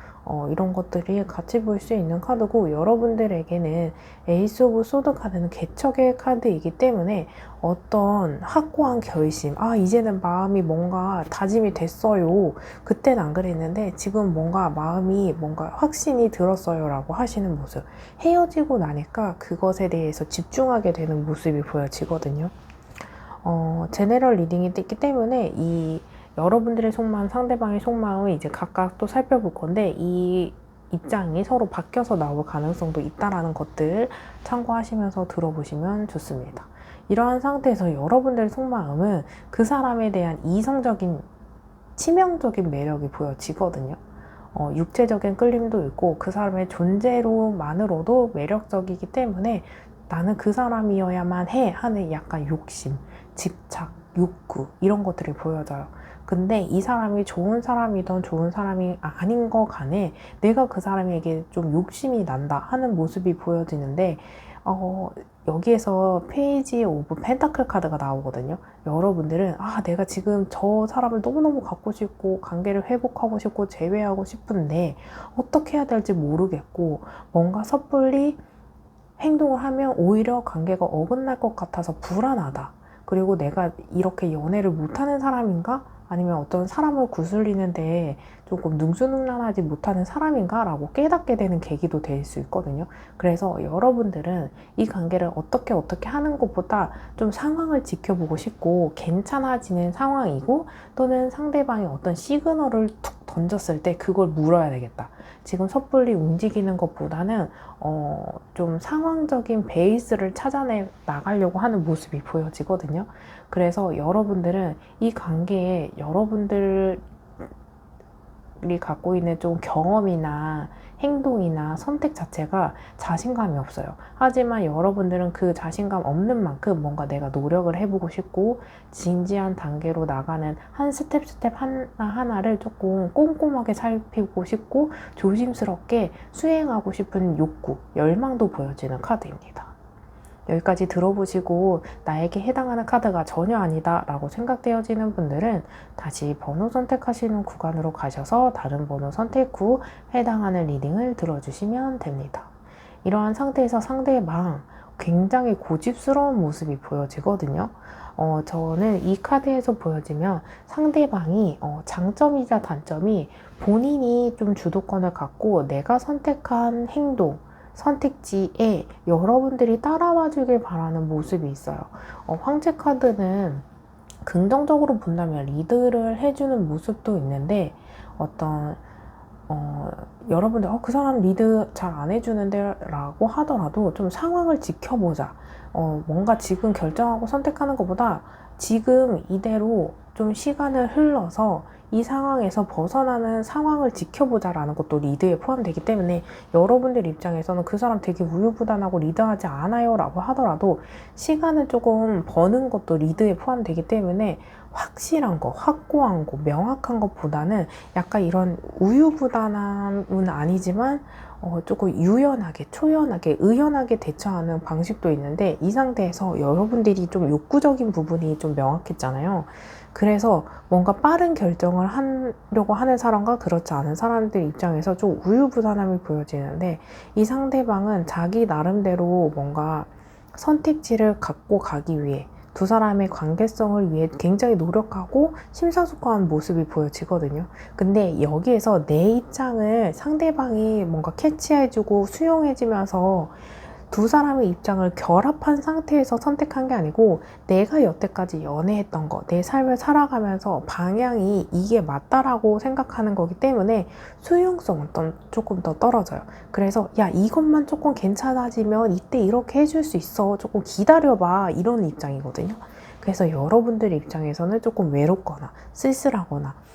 이런 것들이 같이 볼 수 있는 카드고, 여러분들에게는 에이스 오브 소드 카드는 개척의 카드이기 때문에 어떤 확고한 결심, 이제는 마음이 뭔가 다짐이 됐어요, 그땐 안 그랬는데 지금 뭔가 마음이 뭔가 확신이 들었어요 라고 하시는 모습, 헤어지고 나니까 그것에 대해서 집중하게 되는 모습이 보여지거든요. 제네럴 리딩이 있기 때문에 이 여러분들의 속마음, 상대방의 속마음을 이제 각각 또 살펴볼 건데 이 입장이 서로 바뀌어서 나올 가능성도 있다라는 것들 참고하시면서 들어보시면 좋습니다. 이러한 상태에서 여러분들의 속마음은 그 사람에 대한 이성적인 치명적인 매력이 보여지거든요. 육체적인 끌림도 있고 그 사람의 존재로만으로도 매력적이기 때문에 나는 그 사람이어야만 해 하는 약간 욕심, 집착, 욕구 이런 것들이 보여져요. 근데 이 사람이 좋은 사람이든 좋은 사람이 아닌 거 간에 내가 그 사람에게 좀 욕심이 난다 하는 모습이 보여지는데 여기에서 페이지 오브 펜타클 카드가 나오거든요. 여러분들은 내가 지금 저 사람을 너무너무 갖고 싶고 관계를 회복하고 싶고 재회하고 싶은데 어떻게 해야 될지 모르겠고 뭔가 섣불리 행동을 하면 오히려 관계가 어긋날 것 같아서 불안하다. 그리고 내가 이렇게 연애를 못하는 사람인가? 아니면 어떤 사람을 구슬리는데 조금 능수능란하지 못하는 사람인가? 라고 깨닫게 되는 계기도 될 수 있거든요. 그래서 여러분들은 이 관계를 어떻게 하는 것보다 좀 상황을 지켜보고 싶고 괜찮아지는 상황이고 또는 상대방이 어떤 시그널을 툭 던졌을 때 그걸 물어야 되겠다. 지금 섣불리 움직이는 것보다는 좀 상황적인 베이스를 찾아내 나가려고 하는 모습이 보여지거든요. 그래서 여러분들은 이 관계에 여러분들이 갖고 있는 좀 경험이나 행동이나 선택 자체가 자신감이 없어요. 하지만 여러분들은 그 자신감 없는 만큼 뭔가 내가 노력을 해보고 싶고 진지한 단계로 나가는 한 스텝 하나하나를 조금 꼼꼼하게 살피고 싶고 조심스럽게 수행하고 싶은 욕구, 열망도 보여지는 카드입니다. 여기까지 들어보시고 나에게 해당하는 카드가 전혀 아니다 라고 생각되어지는 분들은 다시 번호 선택하시는 구간으로 가셔서 다른 번호 선택 후 해당하는 리딩을 들어주시면 됩니다. 이러한 상태에서 상대방 굉장히 고집스러운 모습이 보여지거든요. 저는 이 카드에서 보여지면 상대방이 장점이자 단점이 본인이 좀 주도권을 갖고 내가 선택한 행동 선택지에 여러분들이 따라와 주길 바라는 모습이 있어요. 황제 카드는 긍정적으로 본다면 리드를 해주는 모습도 있는데 여러분들 그 사람 리드 잘 안 해주는데 라고 하더라도 좀 상황을 지켜보자. 뭔가 지금 결정하고 선택하는 것보다 지금 이대로 좀 시간을 흘러서 이 상황에서 벗어나는 상황을 지켜보자라는 것도 리드에 포함되기 때문에 여러분들 입장에서는 그 사람 되게 우유부단하고 리드하지 않아요 라고 하더라도 시간을 조금 버는 것도 리드에 포함되기 때문에 확실한 거, 확고한 거, 명확한 것보다는 약간 이런 우유부단함은 아니지만 조금 유연하게, 초연하게, 의연하게 대처하는 방식도 있는데 이 상태에서 여러분들이 좀 욕구적인 부분이 좀 명확했잖아요. 그래서 뭔가 빠른 결정을 하려고 하는 사람과 그렇지 않은 사람들 입장에서 좀 우유부단함이 보여지는데 이 상대방은 자기 나름대로 뭔가 선택지를 갖고 가기 위해 두 사람의 관계성을 위해 굉장히 노력하고 심사숙고한 모습이 보여지거든요. 근데 여기에서 내 입장을 상대방이 뭔가 캐치해주고 수용해주면서 두 사람의 입장을 결합한 상태에서 선택한 게 아니고 내가 여태까지 연애했던 거, 내 삶을 살아가면서 방향이 이게 맞다라고 생각하는 거기 때문에 수용성은 조금 더 떨어져요. 그래서 야 이것만 조금 괜찮아지면 이때 이렇게 해줄 수 있어. 조금 기다려봐. 이런 입장이거든요. 그래서 여러분들 입장에서는 조금 외롭거나 쓸쓸하거나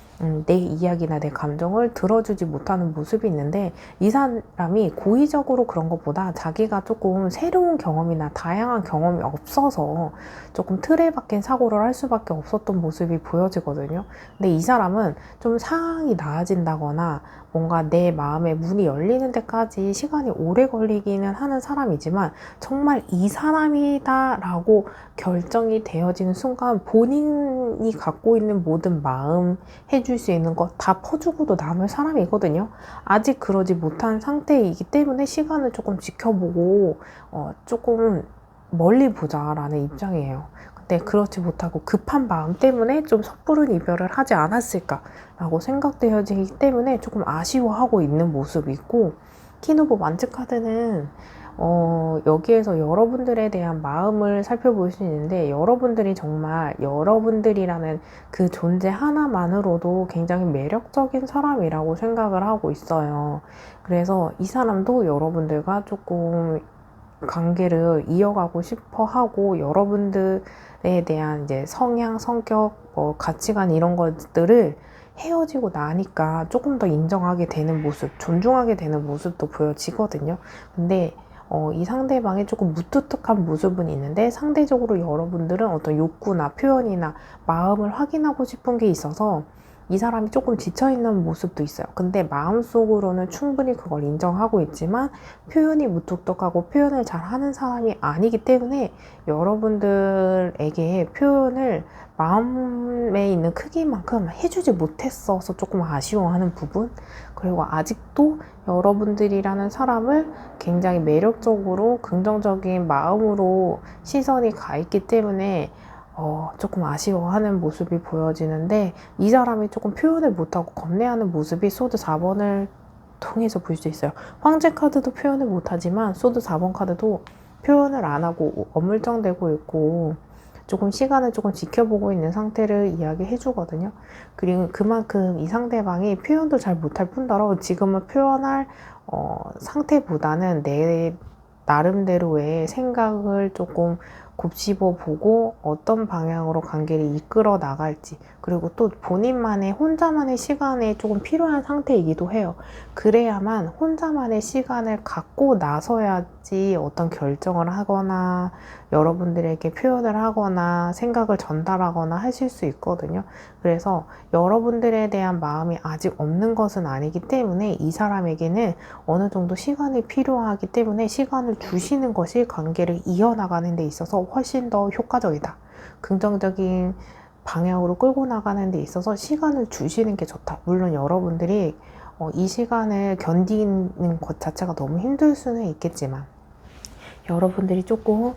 내 이야기나 내 감정을 들어주지 못하는 모습이 있는데 이 사람이 고의적으로 그런 것보다 자기가 조금 새로운 경험이나 다양한 경험이 없어서 조금 틀에 박힌 사고를 할 수밖에 없었던 모습이 보여지거든요. 근데 이 사람은 좀 상황이 나아진다거나 뭔가 내 마음의 문이 열리는 데까지 시간이 오래 걸리기는 하는 사람이지만 정말 이 사람이다 라고 결정이 되어지는 순간 본인이 갖고 있는 모든 마음 해줄 수 있는 것 다 퍼주고도 남을 사람이거든요. 아직 그러지 못한 상태이기 때문에 시간을 조금 지켜보고 조금 멀리 보자라는 입장이에요. 근데 그렇지 못하고 급한 마음 때문에 좀 섣부른 이별을 하지 않았을까라고 생각되어지기 때문에 조금 아쉬워하고 있는 모습이 있고 키누보 만츠 카드는 여기에서 여러분들에 대한 마음을 살펴볼 수 있는데 여러분들이 정말 여러분들이라는 그 존재 하나만으로도 굉장히 매력적인 사람이라고 생각을 하고 있어요. 그래서 이 사람도 여러분들과 조금 관계를 이어가고 싶어 하고 여러분들에 대한 이제 성향, 성격, 가치관 이런 것들을 헤어지고 나니까 조금 더 인정하게 되는 모습, 존중하게 되는 모습도 보여지거든요. 근데 이 상대방의 조금 무뚝뚝한 모습은 있는데 상대적으로 여러분들은 어떤 욕구나 표현이나 마음을 확인하고 싶은 게 있어서 이 사람이 조금 지쳐있는 모습도 있어요. 근데 마음속으로는 충분히 그걸 인정하고 있지만 표현이 무뚝뚝하고 표현을 잘 하는 사람이 아니기 때문에 여러분들에게 표현을 마음에 있는 크기만큼 해주지 못했어서 조금 아쉬워하는 부분, 그리고 아직도 여러분들이라는 사람을 굉장히 매력적으로 긍정적인 마음으로 시선이 가 있기 때문에 조금 아쉬워하는 모습이 보여지는데, 이 사람이 조금 표현을 못하고 겁내하는 모습이 소드 4번을 통해서 볼 수 있어요. 황제 카드도 표현을 못하지만 소드 4번 카드도 표현을 안 하고 어물쩡대고 있고 조금 시간을 조금 지켜보고 있는 상태를 이야기해 주거든요. 그리고 그만큼 이 상대방이 표현도 잘 못할 뿐더러 지금은 표현할 상태보다는 내 나름대로의 생각을 조금 곱씹어 보고 어떤 방향으로 관계를 이끌어 나갈지, 그리고 또 본인만의 혼자만의 시간이 조금 필요한 상태이기도 해요. 그래야만 혼자만의 시간을 갖고 나서야지 어떤 결정을 하거나 여러분들에게 표현을 하거나 생각을 전달하거나 하실 수 있거든요. 그래서 여러분들에 대한 마음이 아직 없는 것은 아니기 때문에 이 사람에게는 어느 정도 시간이 필요하기 때문에 시간을 주시는 것이 관계를 이어나가는 데 있어서 훨씬 더 효과적이다. 긍정적인 방향으로 끌고 나가는 데 있어서 시간을 주시는 게 좋다. 물론 여러분들이 이 시간을 견디는 것 자체가 너무 힘들 수는 있겠지만 여러분들이 조금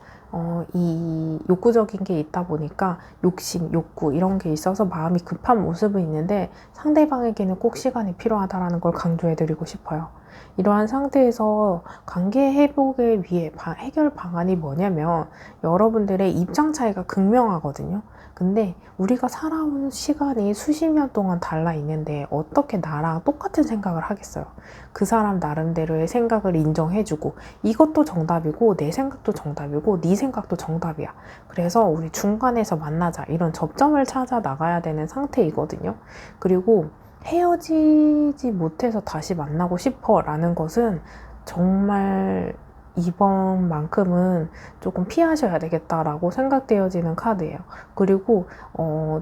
이 욕구적인 게 있다 보니까 욕심, 욕구 이런 게 있어서 마음이 급한 모습은 있는데 상대방에게는 꼭 시간이 필요하다는 걸 강조해 드리고 싶어요. 이러한 상태에서 관계 회복을 위해 해결 방안이 뭐냐면 여러분들의 입장 차이가 극명하거든요. 근데 우리가 살아온 시간이 수십 년 동안 달라 있는데 어떻게 나랑 똑같은 생각을 하겠어요? 그 사람 나름대로의 생각을 인정해주고 이것도 정답이고 내 생각도 정답이고 네 생각도 정답이야. 그래서 우리 중간에서 만나자, 이런 접점을 찾아 나가야 되는 상태이거든요. 그리고 헤어지지 못해서 다시 만나고 싶어 라는 것은 정말 이번만큼은 조금 피하셔야 되겠다라고 생각되어지는 카드예요. 그리고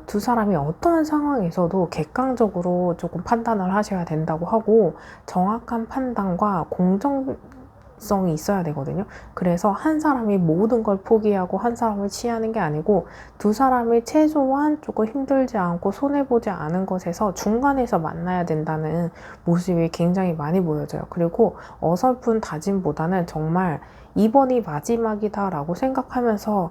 두 사람이 어떠한 상황에서도 객관적으로 조금 판단을 하셔야 된다고 하고 정확한 판단과 공정성이 있어야 되거든요. 그래서 한 사람이 모든 걸 포기하고 한 사람을 취하는 게 아니고 두 사람이 최소한 조금 힘들지 않고 손해보지 않은 것에서 중간에서 만나야 된다는 모습이 굉장히 많이 보여져요. 그리고 어설픈 다짐보다는 정말 이번이 마지막이다 라고 생각하면서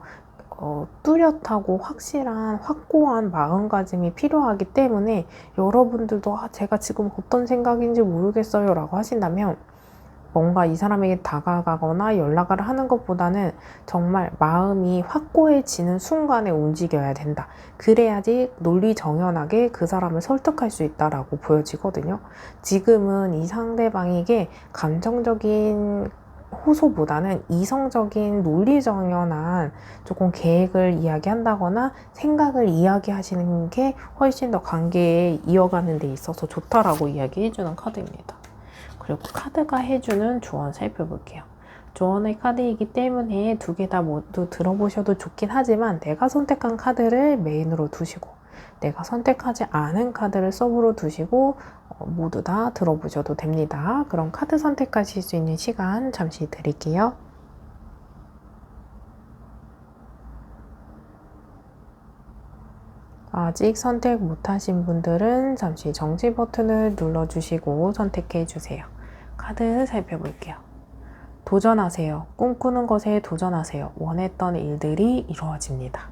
뚜렷하고 확실한 확고한 마음가짐이 필요하기 때문에 여러분들도 제가 지금 어떤 생각인지 모르겠어요 라고 하신다면 뭔가 이 사람에게 다가가거나 연락을 하는 것보다는 정말 마음이 확고해지는 순간에 움직여야 된다. 그래야지 논리정연하게 그 사람을 설득할 수 있다라고 보여지거든요. 지금은 이 상대방에게 감정적인 호소보다는 이성적인 논리정연한 조금 계획을 이야기한다거나 생각을 이야기하시는 게 훨씬 더 관계에 이어가는 데 있어서 좋다라고 이야기해주는 카드입니다. 그리고 카드가 해주는 조언 살펴볼게요. 조언의 카드이기 때문에 두 개 다 모두 들어보셔도 좋긴 하지만 내가 선택한 카드를 메인으로 두시고 내가 선택하지 않은 카드를 서브로 두시고 모두 다 들어보셔도 됩니다. 그럼 카드 선택하실 수 있는 시간 잠시 드릴게요. 아직 선택 못하신 분들은 잠시 정지 버튼을 눌러주시고 선택해주세요. 카드 살펴볼게요. 도전하세요. 꿈꾸는 것에 도전하세요. 원했던 일들이 이루어집니다.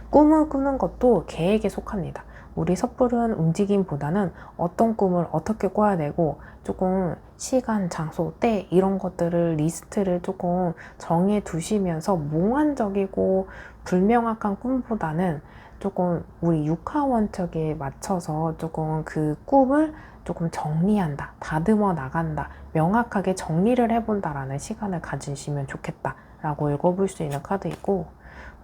꿈을 꾸는 것도 계획에 속합니다. 우리 섣부른 움직임보다는 어떤 꿈을 어떻게 꿔야 되고 조금 시간, 장소, 때 이런 것들을 리스트를 조금 정해 두시면서 몽환적이고 불명확한 꿈보다는 조금 우리 육하원칙에 맞춰서 조금 그 꿈을 조금 정리한다, 다듬어 나간다, 명확하게 정리를 해본다라는 시간을 가지시면 좋겠다라고 읽어볼 수 있는 카드이고,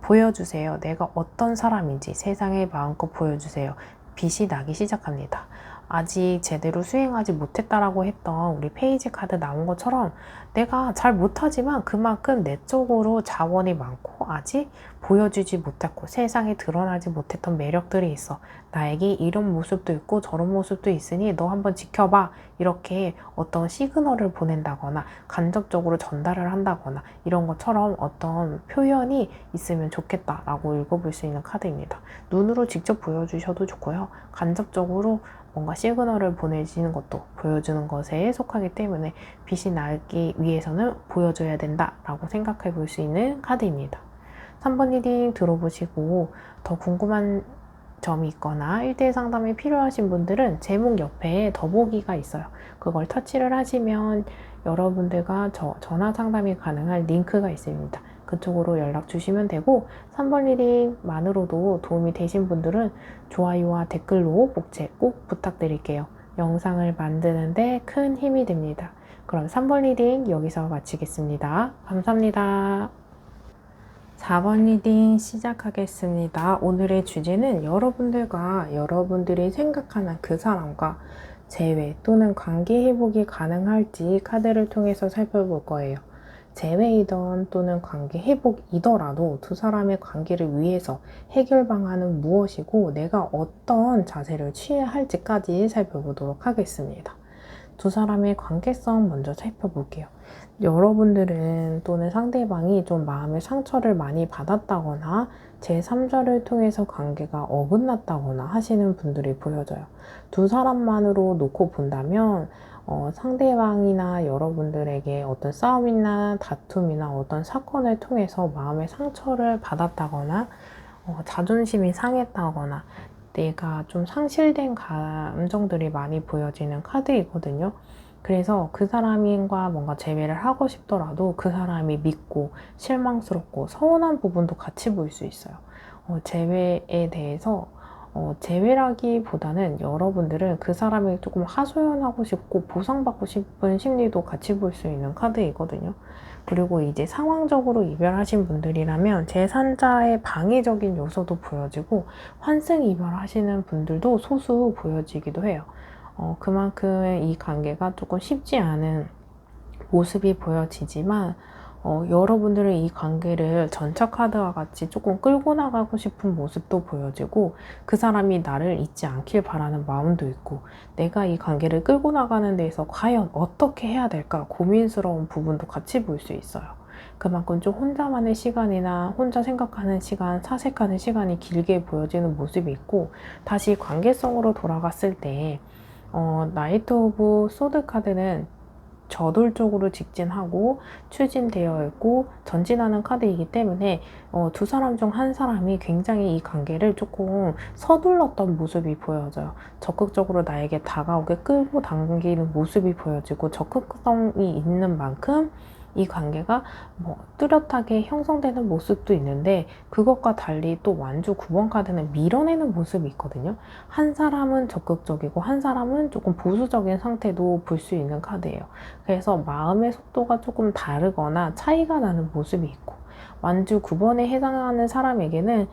보여주세요. 내가 어떤 사람인지 세상에 마음껏 보여주세요. 빛이 나기 시작합니다. 아직 제대로 수행하지 못했다라고 했던 우리 페이지 카드 나온 것처럼 내가 잘 못하지만 그만큼 내적으로 자원이 많고 아직 보여주지 못했고 세상에 드러나지 못했던 매력들이 있어. 나에게 이런 모습도 있고 저런 모습도 있으니 너 한번 지켜봐. 이렇게 어떤 시그널을 보낸다거나 간접적으로 전달을 한다거나 이런 것처럼 어떤 표현이 있으면 좋겠다라고 읽어볼 수 있는 카드입니다. 눈으로 직접 보여주셔도 좋고요. 간접적으로 뭔가 시그널을 보내지는 것도 보여주는 것에 속하기 때문에 빛이 나기 위해서는 보여줘야 된다라고 생각해 볼 수 있는 카드입니다. 3번 리딩 들어보시고 더 궁금한 점이 있거나 1대1 상담이 필요하신 분들은 제목 옆에 더보기가 있어요. 그걸 터치를 하시면 여러분들과 전화 상담이 가능한 링크가 있습니다. 그쪽으로 연락 주시면 되고 3번 리딩만으로도 도움이 되신 분들은 좋아요와 댓글로 복제 꼭 부탁드릴게요. 영상을 만드는데 큰 힘이 됩니다. 그럼 3번 리딩 여기서 마치겠습니다. 감사합니다. 4번 리딩 시작하겠습니다. 오늘의 주제는 여러분들과 여러분들이 생각하는 그 사람과 재회 또는 관계 회복이 가능할지 카드를 통해서 살펴볼 거예요. 재회이던 또는 관계 회복이더라도 두 사람의 관계를 위해서 해결 방안은 무엇이고 내가 어떤 자세를 취해야 할지까지 살펴보도록 하겠습니다. 두 사람의 관계성 먼저 살펴볼게요. 여러분들은 또는 상대방이 좀 마음의 상처를 많이 받았다거나 제3자를 통해서 관계가 어긋났다거나 하시는 분들이 보여져요. 두 사람만으로 놓고 본다면 상대방이나 여러분들에게 어떤 싸움이나 다툼이나 어떤 사건을 통해서 마음의 상처를 받았다거나 자존심이 상했다거나 내가 좀 상실된 감정들이 많이 보여지는 카드이거든요. 그래서 그 사람과 뭔가 재회를 하고 싶더라도 그 사람이 믿고 실망스럽고 서운한 부분도 같이 보일 수 있어요. 재회에 대해서 재회라기보다는 여러분들은 그 사람을 조금 하소연하고 싶고 보상받고 싶은 심리도 같이 볼 수 있는 카드이거든요. 그리고 이제 상황적으로 이별하신 분들이라면 제3자의 방해적인 요소도 보여지고 환승 이별하시는 분들도 소수 보여지기도 해요. 그만큼 이 관계가 조금 쉽지 않은 모습이 보여지지만 여러분들은 이 관계를 전차 카드와 같이 조금 끌고 나가고 싶은 모습도 보여지고 그 사람이 나를 잊지 않길 바라는 마음도 있고 내가 이 관계를 끌고 나가는 데에서 과연 어떻게 해야 될까 고민스러운 부분도 같이 볼 수 있어요. 그만큼 좀 혼자만의 시간이나 혼자 생각하는 시간, 사색하는 시간이 길게 보여지는 모습이 있고 다시 관계성으로 돌아갔을 때 나이트 오브 소드 카드는 저돌적으로 직진하고 추진되어 있고 전진하는 카드이기 때문에 두 사람 중 한 사람이 굉장히 이 관계를 조금 서둘렀던 모습이 보여져요. 적극적으로 나에게 다가오게 끌고 당기는 모습이 보여지고 적극성이 있는 만큼 이 관계가 뚜렷하게 형성되는 모습도 있는데 그것과 달리 또 완주 9번 카드는 밀어내는 모습이 있거든요. 한 사람은 적극적이고 한 사람은 조금 보수적인 상태도 볼 수 있는 카드예요. 그래서 마음의 속도가 조금 다르거나 차이가 나는 모습이 있고 완주 9번에 해당하는 사람에게는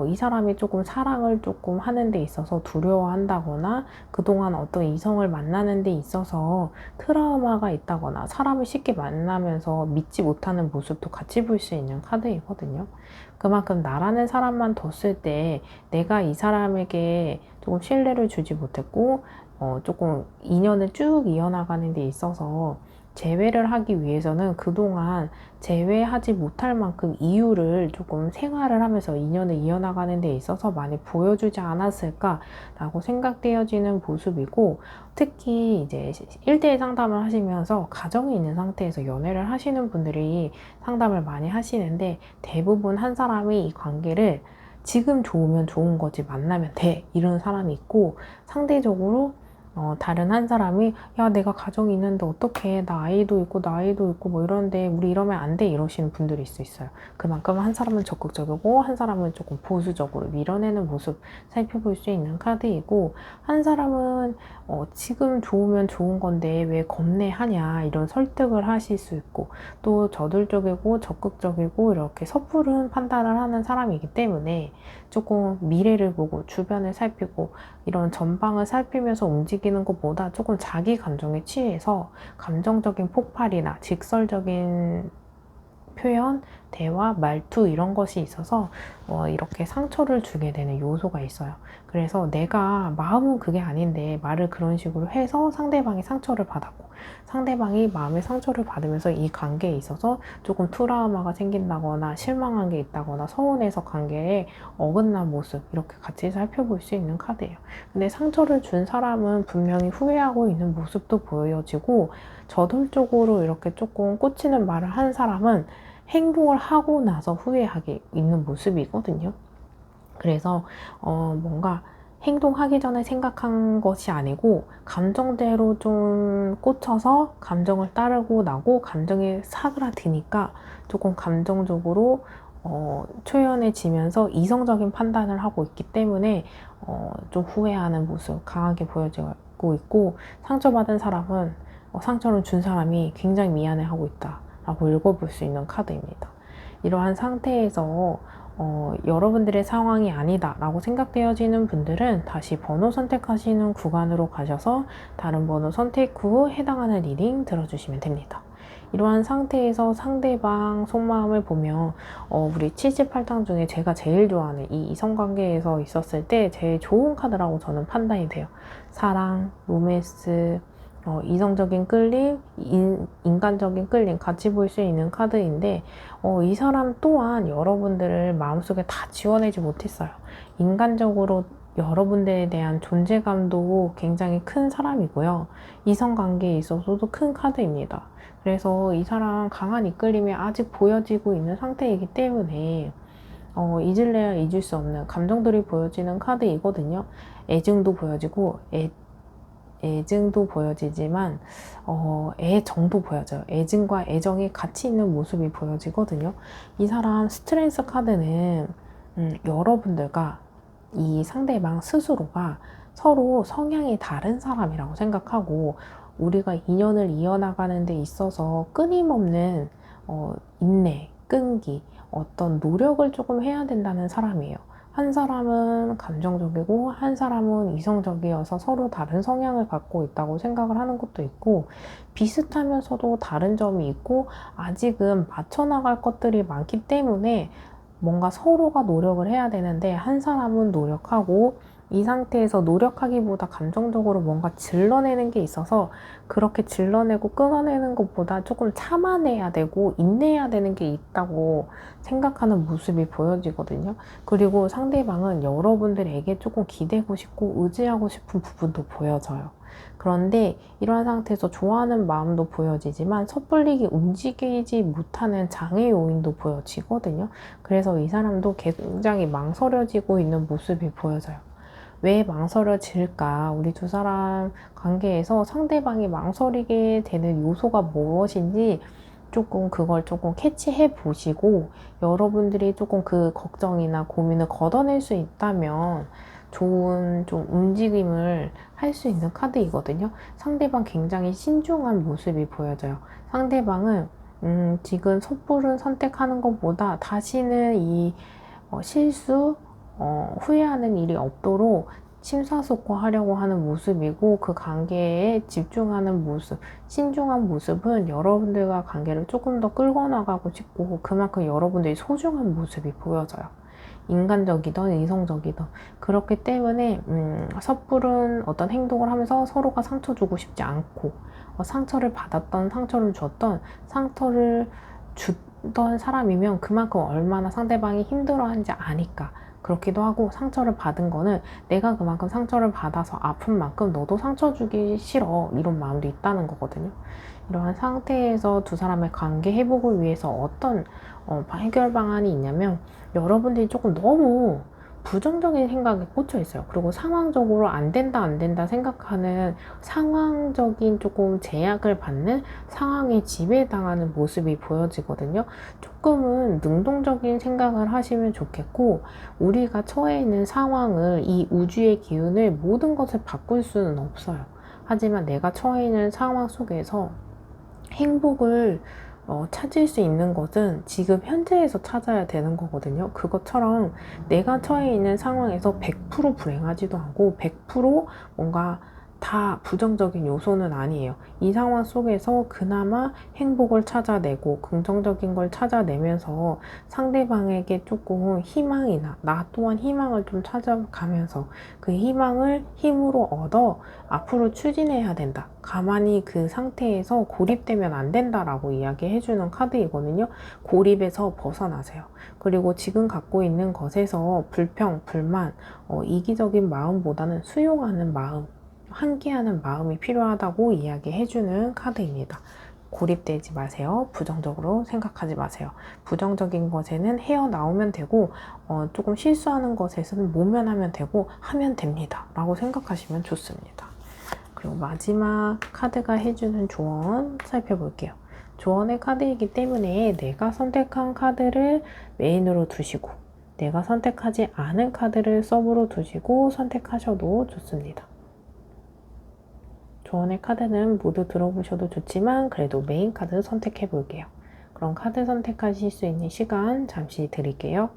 이 사람이 조금 사랑을 조금 하는 데 있어서 두려워한다거나 그동안 어떤 이성을 만나는 데 있어서 트라우마가 있다거나 사람을 쉽게 만나면서 믿지 못하는 모습도 같이 볼 수 있는 카드이거든요. 그만큼 나라는 사람만 뒀을 때 내가 이 사람에게 조금 신뢰를 주지 못했고 조금 인연을 쭉 이어나가는 데 있어서 재회를 하기 위해서는 그동안 재회하지 못할 만큼 이유를 조금 생활을 하면서 인연을 이어나가는 데 있어서 많이 보여주지 않았을까라고 생각되어지는 모습이고 특히 이제 1대1 상담을 하시면서 가정이 있는 상태에서 연애를 하시는 분들이 상담을 많이 하시는데 대부분 한 사람이 이 관계를 지금 좋으면 좋은 거지 만나면 돼 이런 사람이 있고 상대적으로 다른 한 사람이 야 내가 가정이 있는데 어떡해 나 아이도 있고 나이도 있고 뭐 이런데 우리 이러면 안 돼 이러시는 분들이 있을 수 있어요. 그만큼 한 사람은 적극적이고 한 사람은 조금 보수적으로 밀어내는 모습 살펴볼 수 있는 카드이고 한 사람은 지금 좋으면 좋은 건데 왜 겁내하냐 이런 설득을 하실 수 있고 또 저돌적이고 적극적이고 이렇게 섣부른 판단을 하는 사람이기 때문에 조금 미래를 보고 주변을 살피고 이런 전방을 살피면서 움직이는 느끼는 것보다 조금 자기 감정에 취해서 감정적인 폭발이나 직설적인 표현, 대화, 말투 이런 것이 있어서 이렇게 상처를 주게 되는 요소가 있어요. 그래서 내가 마음은 그게 아닌데 말을 그런 식으로 해서 상대방이 상처를 받았고, 상대방이 마음의 상처를 받으면서 이 관계에 있어서 조금 트라우마가 생긴다거나 실망한 게 있다거나 서운해서 관계에 어긋난 모습, 이렇게 같이 살펴볼 수 있는 카드예요. 근데 상처를 준 사람은 분명히 후회하고 있는 모습도 보여지고, 저돌적으로 이렇게 조금 꽂히는 말을 한 사람은 행동을 하고 나서 후회하게 있는 모습이거든요. 그래서 뭔가 행동하기 전에 생각한 것이 아니고 감정대로 좀 꽂혀서 감정을 따르고 나고 감정에 사그라드니까 조금 감정적으로 초연해지면서 이성적인 판단을 하고 있기 때문에 좀 후회하는 모습 강하게 보여지고 있고, 상처받은 사람은 상처를 준 사람이 굉장히 미안해하고 있다 라고 읽어볼 수 있는 카드입니다. 이러한 상태에서 여러분들의 상황이 아니다 라고 생각되어지는 분들은 다시 번호 선택하시는 구간으로 가셔서 다른 번호 선택 후 해당하는 리딩 들어주시면 됩니다. 이러한 상태에서 상대방 속마음을 보면 우리 78장 중에 제가 제일 좋아하는 이 이성관계에서 있었을 때 제일 좋은 카드라고 저는 판단이 돼요. 사랑, 로맨스, 이성적인 끌림, 인간적인 끌림 같이 볼 수 있는 카드인데 이 사람 또한 여러분들을 마음속에 다 지워내지 못했어요. 인간적으로 여러분들에 대한 존재감도 굉장히 큰 사람이고요. 이성관계에 있어서도 큰 카드입니다. 그래서 이 사람 강한 이끌림이 아직 보여지고 있는 상태이기 때문에 잊을래야 잊을 수 없는 감정들이 보여지는 카드이거든요. 애증도 보여지고 애증도 보여지지만 애정도 보여져요. 애증과 애정이 같이 있는 모습이 보여지거든요. 이 사람 스트레스 카드는 여러분들과 이 상대방 스스로가 서로 성향이 다른 사람이라고 생각하고, 우리가 인연을 이어나가는 데 있어서 끊임없는 인내, 끈기, 어떤 노력을 조금 해야 된다는 사람이에요. 한 사람은 감정적이고 한 사람은 이성적이어서 서로 다른 성향을 갖고 있다고 생각을 하는 것도 있고, 비슷하면서도 다른 점이 있고 아직은 맞춰나갈 것들이 많기 때문에 뭔가 서로가 노력을 해야 되는데, 한 사람은 노력하고 이 상태에서 노력하기보다 감정적으로 뭔가 질러내는 게 있어서 그렇게 질러내고 끊어내는 것보다 조금 참아내야 되고 인내해야 되는 게 있다고 생각하는 모습이 보여지거든요. 그리고 상대방은 여러분들에게 조금 기대고 싶고 의지하고 싶은 부분도 보여져요. 그런데 이러한 상태에서 좋아하는 마음도 보여지지만 섣불리 움직이지 못하는 장애 요인도 보여지거든요. 그래서 이 사람도 굉장히 망설여지고 있는 모습이 보여져요. 왜 망설여질까? 우리 두 사람 관계에서 상대방이 망설이게 되는 요소가 무엇인지 그걸 조금 캐치해 보시고, 여러분들이 조금 그 걱정이나 고민을 걷어낼 수 있다면 좋은 좀 움직임을 할 수 있는 카드이거든요. 상대방 굉장히 신중한 모습이 보여져요. 상대방은 지금 섣부른 선택하는 것보다 다시는 이 실수, 후회하는 일이 없도록 심사숙고하려고 하는 모습이고, 그 관계에 집중하는 모습, 신중한 모습은 여러분들과 관계를 조금 더 끌고 나가고 싶고, 그만큼 여러분들이 소중한 모습이 보여져요. 인간적이든 이성적이든. 그렇기 때문에 섣부른 어떤 행동을 하면서 서로가 상처 주고 싶지 않고, 상처를 받았던 상처를 줬던 상처를 줬던 사람이면 그만큼 얼마나 상대방이 힘들어하는지 아니까 그렇기도 하고, 상처를 받은 거는 내가 그만큼 상처를 받아서 아픈 만큼 너도 상처 주기 싫어 이런 마음도 있다는 거거든요. 이러한 상태에서 두 사람의 관계 회복을 위해서 어떤 해결 방안이 있냐면, 여러분들이 조금 너무 부정적인 생각에 꽂혀 있어요. 그리고 상황적으로 안 된다 생각하는 상황적인 조금 제약을 받는 상황에 지배당하는 모습이 보여지거든요. 조금은 능동적인 생각을 하시면 좋겠고, 우리가 처해 있는 상황을, 이 우주의 기운을 모든 것을 바꿀 수는 없어요. 하지만 내가 처해 있는 상황 속에서 행복을 찾을 수 있는 것은 지금 현재에서 찾아야 되는 거거든요. 그것처럼 내가 처해 있는 상황에서 100% 불행하지도 않고 100% 뭔가 다 부정적인 요소는 아니에요. 이 상황 속에서 그나마 행복을 찾아내고 긍정적인 걸 찾아내면서 상대방에게 조금 희망이나 나 또한 희망을 좀 찾아가면서 그 희망을 힘으로 얻어 앞으로 추진해야 된다. 가만히 그 상태에서 고립되면 안 된다라고 이야기해주는 카드이거든요. 고립에서 벗어나세요. 그리고 지금 갖고 있는 것에서 불평, 불만, 이기적인 마음보다는 수용하는 마음, 함께하는 마음이 필요하다고 이야기해주는 카드입니다. 고립되지 마세요. 부정적으로 생각하지 마세요. 부정적인 것에는 헤어나오면 되고 조금 실수하는 것에서는 모면하면 되고 하면 됩니다. 라고 생각하시면 좋습니다. 그리고 마지막 카드가 해주는 조언 살펴볼게요. 조언의 카드이기 때문에 내가 선택한 카드를 메인으로 두시고 내가 선택하지 않은 카드를 서브로 두시고 선택하셔도 좋습니다. 조언의 카드는 모두 들어보셔도 좋지만 그래도 메인 카드 선택해 볼게요. 그럼 카드 선택하실 수 있는 시간 잠시 드릴게요.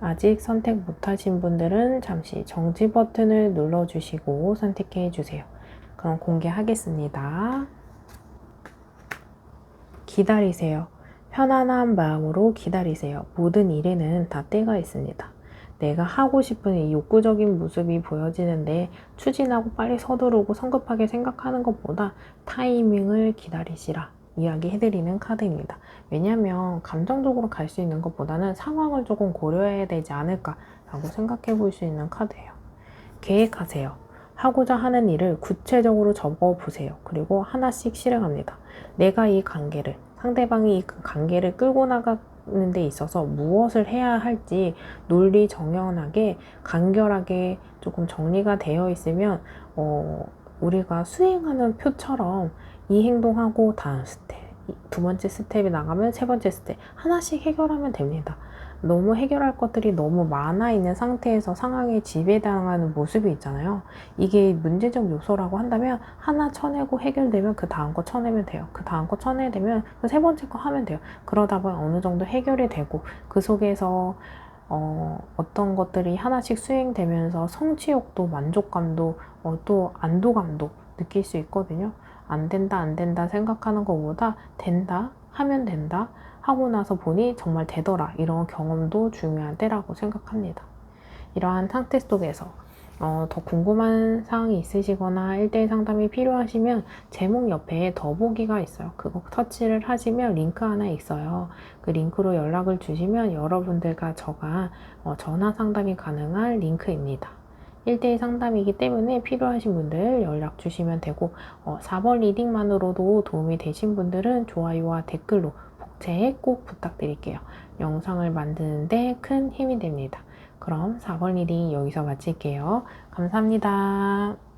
아직 선택 못하신 분들은 잠시 정지 버튼을 눌러주시고 선택해 주세요. 그럼 공개하겠습니다. 기다리세요. 편안한 마음으로 기다리세요. 모든 일에는 다 때가 있습니다. 내가 하고 싶은 이 욕구적인 모습이 보여지는데 추진하고 빨리 서두르고 성급하게 생각하는 것보다 타이밍을 기다리시라 이야기해드리는 카드입니다. 왜냐하면 감정적으로 갈 수 있는 것보다는 상황을 조금 고려해야 되지 않을까라고 생각해 볼 수 있는 카드예요. 계획하세요. 하고자 하는 일을 구체적으로 적어보세요. 그리고 하나씩 실행합니다. 내가 이 관계를, 상대방이 이 관계를 끌고 나가는 데 있어서 무엇을 해야 할지 논리정연하게, 간결하게 조금 정리가 되어 있으면 우리가 수행하는 표처럼 이 행동하고 다음 스텝, 두 번째 스텝이 나가면 세 번째 스텝 하나씩 해결하면 됩니다. 너무 해결할 것들이 너무 많아 있는 상태에서 상황에 지배당하는 모습이 있잖아요. 이게 문제적 요소라고 한다면 하나 쳐내고 해결되면 그 다음 거 쳐내면 돼요. 그 다음 거 쳐내되면 그 세 번째 거 하면 돼요. 그러다 보면 어느 정도 해결이 되고 그 속에서 어떤 것들이 하나씩 수행되면서 성취욕도 만족감도 또 안도감도 느낄 수 있거든요. 안 된다 안 된다 생각하는 것보다 된다 하면 된다 하고 나서 보니 정말 되더라 이런 경험도 중요한 때라고 생각합니다. 이러한 상태 속에서 더 궁금한 사항이 있으시거나 1대1 상담이 필요하시면 제목 옆에 더보기가 있어요. 그거 터치를 하시면 링크 하나 있어요. 그 링크로 연락을 주시면 여러분들과 저가 전화 상담이 가능한 링크입니다. 1대1 상담이기 때문에 필요하신 분들 연락 주시면 되고 4번 리딩만으로도 도움이 되신 분들은 좋아요와 댓글로 복채 꼭 부탁드릴게요. 영상을 만드는데 큰 힘이 됩니다. 그럼 4번 리딩 여기서 마칠게요. 감사합니다.